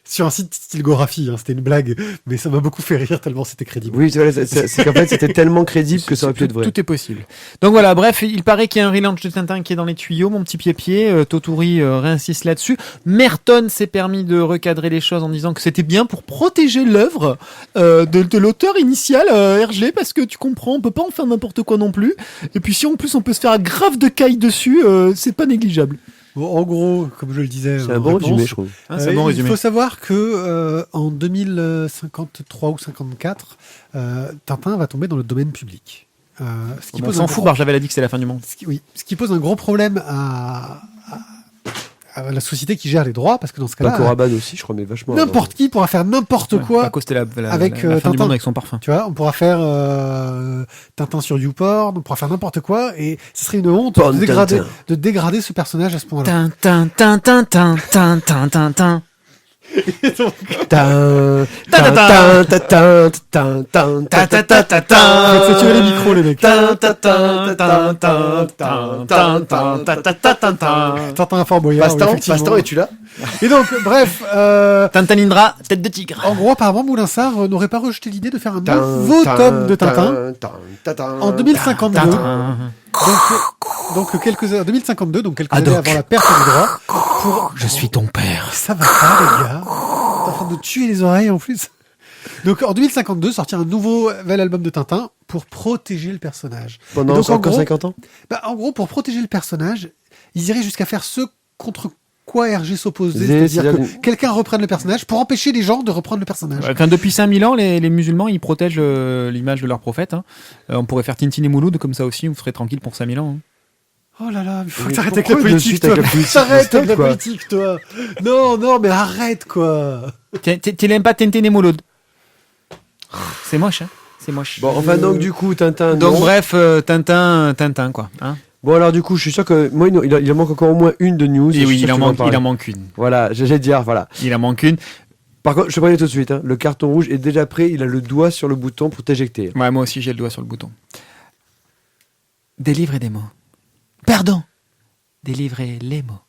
sur un site Stylgographie. Hein, c'était une blague, mais ça m'a beaucoup fait rire tellement c'était crédible. Oui, c'est qu'en fait, c'était tellement crédible que ça aurait pu être vrai. Tout est possible. Donc voilà, bref, il paraît qu'il y a un relaunch de Tintin qui est dans les tuyaux, mon petit pied-pied. Totori réinsiste là-dessus. Merton s'est permis de recadrer les choses en disant que c'était bien pour protéger l'œuvre de l'auteur initial, Hergé, parce que tu comprends, on peut pas en faire n'importe quoi non plus. Et puis si en plus on peut se faire grave de caille dessus, c'est pas négligeable. Bon, en gros, comme je le disais, C'est un bon résumé, je trouve. Hein, c'est un bon il résumé. faut savoir que en 2053 ou 54, Tintin va tomber dans le domaine public. Ce qui On pose s'en un fout, gros- Barjavel a dit que c'était la fin du monde. ce qui pose un gros problème à la société qui gère les droits, parce que dans ce cas-là, Paco Rabanne aussi, je crois, mais vachement. n'importe qui pourra faire n'importe quoi. Paco, c'était avec, la fin du Tintin. monde avec son parfum. Tu vois, on pourra faire Tintin sur YouPorn, on pourra faire n'importe quoi, et ce serait une honte Porn de Tintin. dégrader ce personnage à ce point-là. Tintin, Tintin, Tintin, Tintin, Tintin. Tin, tin, tin, tin, tin, tin, tin, tin, tin, tin, tin. Faites saturer les micros, les mecs. Tin, tin, tin, tin, tin, tin, tin, tin, tin, tin, tin, tin. Tintin à Fort Boyard. oui, Pastan, effectivement. Pastan, es-tu là? Et donc, bref, Tintanindra, tête de tigre. en gros, apparemment, Moulinsart n'aurait pas rejeté l'idée de faire un nouveau tome de Tintin en 2052. Donc quelques années, 2052, donc quelques années avant la perte du droit. Pour... Je suis ton père. Ça va pas, les gars. T'es en train de tuer les oreilles en plus. Donc en 2052, sortir un nouvel album de Tintin pour protéger le personnage. Et Pendant donc, en encore gros, 50 ans? En gros, pour protéger le personnage, ils iraient jusqu'à faire ce contre pourquoi Hergé s'opposait, C'est- c'est-à-dire c'est-à-dire que quelqu'un reprenne le personnage pour empêcher les gens de reprendre le personnage. Enfin, depuis 5000 ans, les musulmans, ils protègent l'image de leur prophète. Hein. On pourrait faire Tintin et Mouloud comme ça aussi, on serait tranquille pour 5000 ans. Hein. Oh là là, il faut Mais que t'arrêtes avec la pourquoi de politique, suite toi. avec la politique, T'arrêtes avec la quoi. politique, toi. Non, mais arrête, quoi. Tu n'aimes pas Tintin et Mouloud? C'est moche, hein. C'est moche. Bon, enfin, donc, du coup, Tintin. Donc non. bref, Tintin, quoi. Hein. Bon, alors, du coup, je suis sûr que moi, il en manque encore au moins une de news. Et je suis oui, sûr il que en tu vas parler. manque une. Voilà, j'allais dire, voilà. Il en manque une. Par contre, je te préviens tout de suite, hein, le carton rouge est déjà prêt, il a le doigt sur le bouton pour t'éjecter. Ouais, moi aussi, j'ai le doigt sur le bouton. Délivrer des mots. Pardon. Délivrer les mots.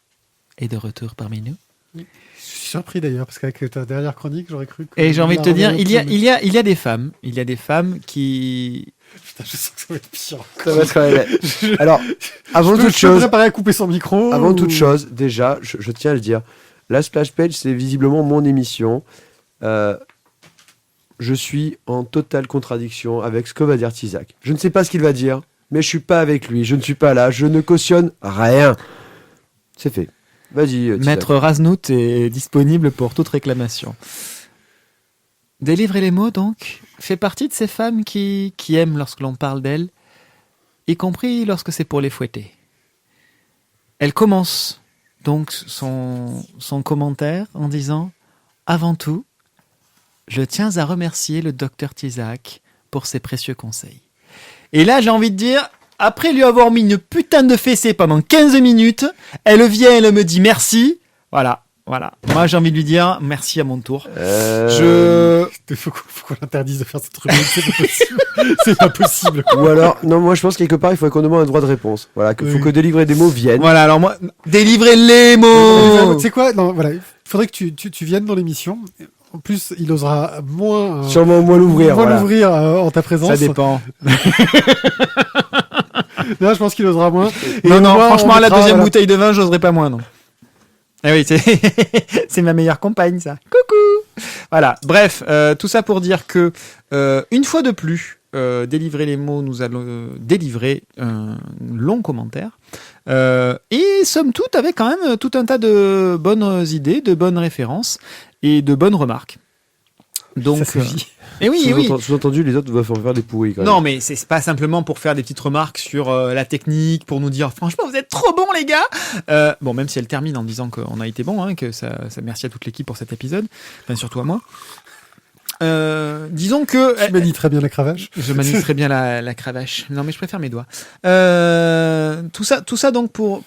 Et de retour parmi nous. Je suis surpris d'ailleurs, parce qu'avec ta dernière chronique, j'aurais cru que... Et j'ai envie de te dire, il y a... a des femmes qui... Putain, je sens que ça va être pire. Ça va être Alors, avant Je toute me chose, préparais à couper son micro. avant toute chose, déjà, je tiens à le dire, la Splash Page, c'est visiblement mon émission. Je suis en totale contradiction avec ce que va dire Tizak. Je ne sais pas ce qu'il va dire, mais je suis pas avec lui, je ne suis pas là, je ne cautionne rien. C'est fait. Vas-y, Tizak. Maître Raznout est disponible pour toute réclamation. Délivrer les mots, donc, fait partie de ces femmes qui aiment lorsque l'on parle d'elles, y compris lorsque c'est pour les fouetter. Elle commence donc son commentaire en disant « Avant tout, je tiens à remercier le docteur Tizak pour ses précieux conseils. » Et là, j'ai envie de dire, après lui avoir mis une putain de fessée pendant 15 minutes, elle vient, elle me dit merci. Voilà. Moi, j'ai envie de lui dire merci à mon tour. Il faut qu'on l'interdise de faire cette rubrique, c'est pas possible. C'est pas possible. Ou alors, non, moi je pense quelque part, il faudrait qu'on demande un droit de réponse. Voilà, qu'il faut que délivrer des mots viennent. Voilà, alors moi, délivrer les mots. Tu sais quoi? Non, voilà. Il faudrait que tu viennes dans l'émission. En plus, il osera moins... Sûrement moins l'ouvrir. moins Voilà. l'ouvrir en ta présence. Ça dépend. Là, je pense qu'il osera moins. Et Non, moi, franchement, on à la mettra, deuxième voilà. bouteille de vin, j'oserais pas moins, non. Ah oui, c'est ma meilleure compagne, ça. Coucou. Voilà. Bref, tout ça pour dire que une fois de plus, délivrer les mots, nous allons délivrer un long commentaire. Et somme toute, avec quand même tout un tas de bonnes idées, de bonnes références et de bonnes remarques. Donc, Ça suffit. et oui. Sous-entendu, les autres doivent faire des pourris quand même. Non, mais c'est pas simplement pour faire des petites remarques sur la technique, pour nous dire franchement vous êtes trop bons les gars. Bon, même si elle termine en disant qu'on a été bon, hein, que ça merci à toute l'équipe pour cet épisode, enfin surtout à moi. Disons que Tu manies très bien la cravache. je manie très bien la cravache. Non, mais je préfère mes doigts. Tout ça donc pour.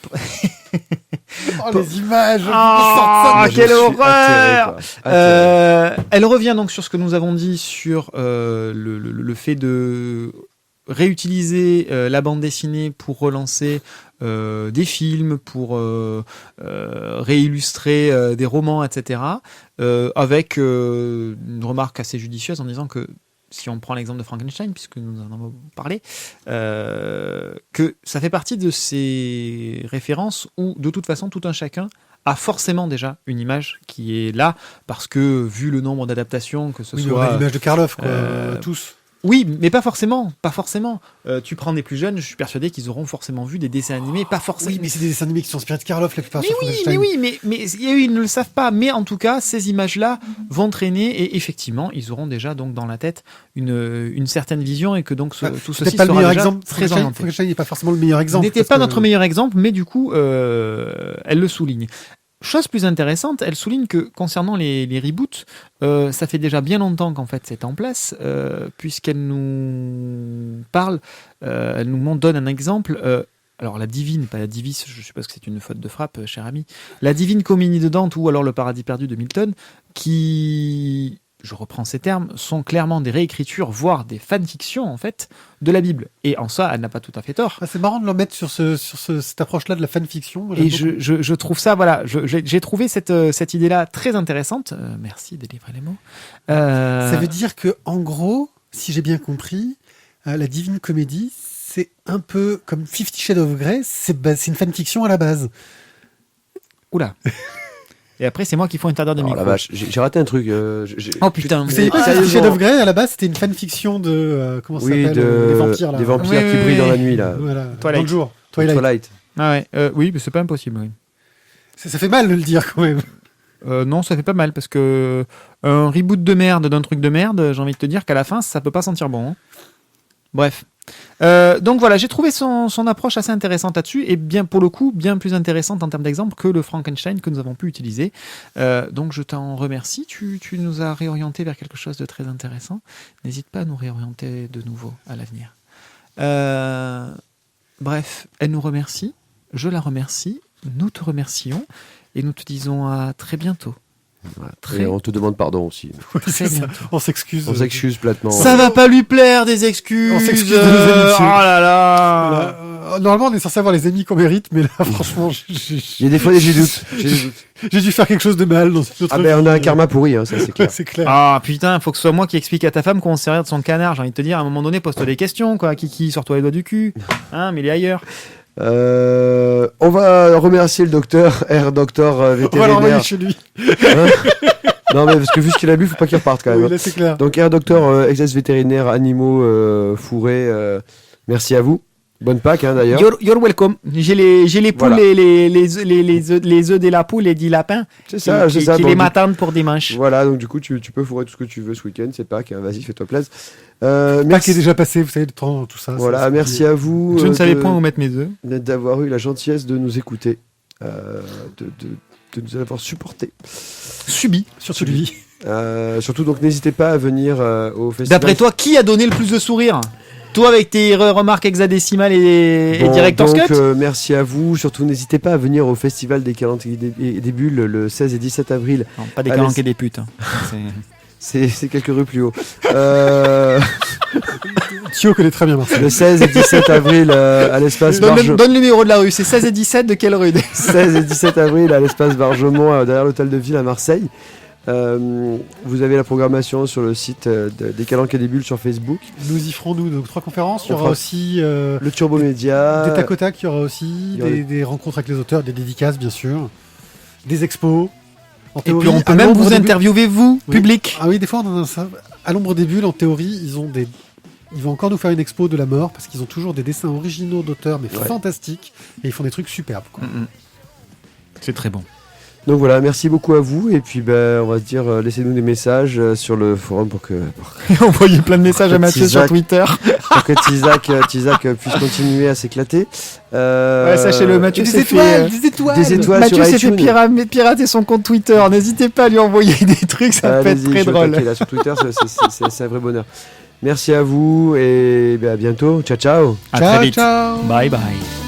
Oh, les images. Ah, Je quelle suis horreur! atterré, quoi. Atterré. Elle revient donc sur ce que nous avons dit sur le fait de réutiliser la bande dessinée pour relancer des films, pour réillustrer des romans, etc. Avec une remarque assez judicieuse en disant que si on prend l'exemple de Frankenstein, puisque nous en avons parlé, que ça fait partie de ces références où, de toute façon, tout un chacun a forcément déjà une image qui est là, parce que, vu le nombre d'adaptations, que ce Oui, mais on a soit... l'image de Karloff, quoi. euh, Tous. Oui, mais pas forcément. Tu prends des plus jeunes, je suis persuadé qu'ils auront forcément vu des dessins animés, pas forcément... Oui, mais c'est des dessins animés qui sont inspirés de Karloff, la plupart. Mais sur oui, Frankenstein. mais eux, ils ne le savent pas. Mais en tout cas, ces images-là vont traîner et effectivement, ils auront déjà donc dans la tête une certaine vision et que donc tout C'est ceci pas le sera meilleur déjà exemple. très orienté. Frankenstein n'est pas forcément le meilleur exemple. N'était parce pas que- notre meilleur exemple, mais du coup, elle le souligne. Chose plus intéressante, elle souligne que concernant les reboots, ça fait déjà bien longtemps qu'en fait c'est en place, puisqu'elle nous parle, elle nous donne un exemple. Alors la divine, pas la divis, je suppose que c'est une faute de frappe, cher ami. La divine comédie de Dante ou alors le paradis perdu de Milton, qui, je reprends ces termes, sont clairement des réécritures, voire des fanfictions en fait, de la Bible. Et en ça, elle n'a pas tout à fait tort. Ah, c'est marrant de le mettre sur cette approche-là de la fanfiction. Moi, Et j'aime beaucoup. je trouve ça, voilà, j'ai trouvé cette idée-là très intéressante. Merci de délivrer les mots. Ça veut dire que, en gros, si j'ai bien compris, la Divine Comédie, c'est un peu comme 50 Shades of Grey, c'est une fanfiction à la base. Oula. Et après, c'est moi qui fais interdire des Oh micros. la vache, j'ai raté un truc. Oh putain. Vous savez pas, 50 Shades of Grey, à la base, c'était une fanfiction de... comment ça Oui, s'appelle des des vampires, là. vampires Oui, qui oui, brillent oui. dans la nuit, là. Voilà, Twilight. dans le jour. Twilight. Twilight. Ah ouais, oui, mais c'est pas impossible. Oui. Ça fait mal de le dire quand même. Non, ça fait pas mal parce que un reboot de merde d'un truc de merde, j'ai envie de te dire qu'à la fin, ça peut pas sentir bon. Hein. Bref. Donc voilà, j'ai trouvé son approche assez intéressante là-dessus et bien pour le coup, bien plus intéressante en termes d'exemple que le Frankenstein que nous avons pu utiliser. Donc je t'en remercie. Tu nous as réorienté vers quelque chose de très intéressant. N'hésite pas à nous réorienter de nouveau à l'avenir. Bref, elle nous remercie. Je la remercie. Nous te remercions. Et nous te disons à très bientôt. Voilà, et on te demande pardon aussi. C'est ça. On s'excuse. On s'excuse platement. Ça va pas lui plaire des excuses. On s'excuse de nos amitiés. Oh là là. Normalement, on est censé avoir les amis qu'on mérite, mais là, franchement, Il y a des fois j'ai des doutes. j'ai dû faire quelque chose de mal dans cette autre vie. On a un karma pourri, hein, ça c'est clair. C'est clair. Ah putain, faut que ce soit moi qui explique à ta femme comment se servir de son canard. J'ai envie de te dire, à un moment donné, pose-toi des questions, quoi. Kiki, sors-toi les doigts du cul. Hein, mais il est ailleurs. On va remercier le docteur, docteur On va vétérinaire. l'envoyer chez lui. Hein non mais parce que vu ce qu'il a bu, faut pas qu'il reparte quand même. Oui, là, c'est clair. Donc docteur, exerce vétérinaire, animaux fourrés. Merci à vous. Bonne Pâques d'ailleurs. You're welcome. J'ai les poules, Voilà. les œufs de la poule et du lapin. C'est ça, qui donc, les m'attendent pour dimanche. Voilà, donc du coup tu peux fourrer tout ce que tu veux ce week-end, c'est Pâques. Vas-y, fais-toi plaisir. Pâques est déjà passé, vous savez, le temps, tout ça. Voilà, merci à vous. Je ne savais point où mettre mes œufs. D'avoir eu la gentillesse de nous écouter, de nous avoir supportés. Subi. Surtout lui. Surtout, donc n'hésitez pas à venir au festival. D'après toi, qui a donné le plus de sourires? Toi avec tes remarques hexadécimales et Director's donc, Cut. merci à vous. Surtout, n'hésitez pas à venir au festival des Calanques et des Bulles le 16 et 17 avril. Non, pas des Allez, calanques et des putes. Hein. C'est quelques rues plus haut. Thio connaît très bien Marseille. Le 16 et 17 avril à l'espace Donne le numéro de la rue, c'est 16 et 17 de quelle rue? 16 et 17 avril à l'espace Bargemont derrière l'hôtel de ville à Marseille. Vous avez la programmation sur le site des Calanques et des Bulles sur Facebook. Nous y ferons donc 3 conférences. Il y aura aussi le Turbo Média. des tac au tac, il y aura aussi des rencontres avec les auteurs, des dédicaces bien sûr, des expos. En Et théorie, puis on peut à même l'ombre vous des interviewer, vous, Oui. public. Ah oui, des fois on en a ça. À l'ombre des bulles, en théorie, ils vont encore nous faire une expo de la mort parce qu'ils ont toujours des dessins originaux d'auteurs, mais fantastiques, et ils font des trucs superbes. Quoi. C'est très bon. Donc voilà, merci beaucoup à vous. Et puis on va se dire, laissez-nous des messages sur le forum pour que Envoyez plein de messages à Mathieu sur Tizac. Twitter. pour que Tizac puisse continuer à s'éclater. Ouais, sachez-le, Mathieu Des s'est étoiles, fait... des étoiles. Des étoiles Mathieu sur s'est fait iTunes. pirater son compte Twitter. N'hésitez pas à lui envoyer des trucs, ça peut être Allez-y, très je suis au drôle. taquet, là, sur Twitter, c'est un vrai bonheur. Merci à vous et à bientôt. Ciao, ciao. À Ciao, très vite. ciao. Bye bye.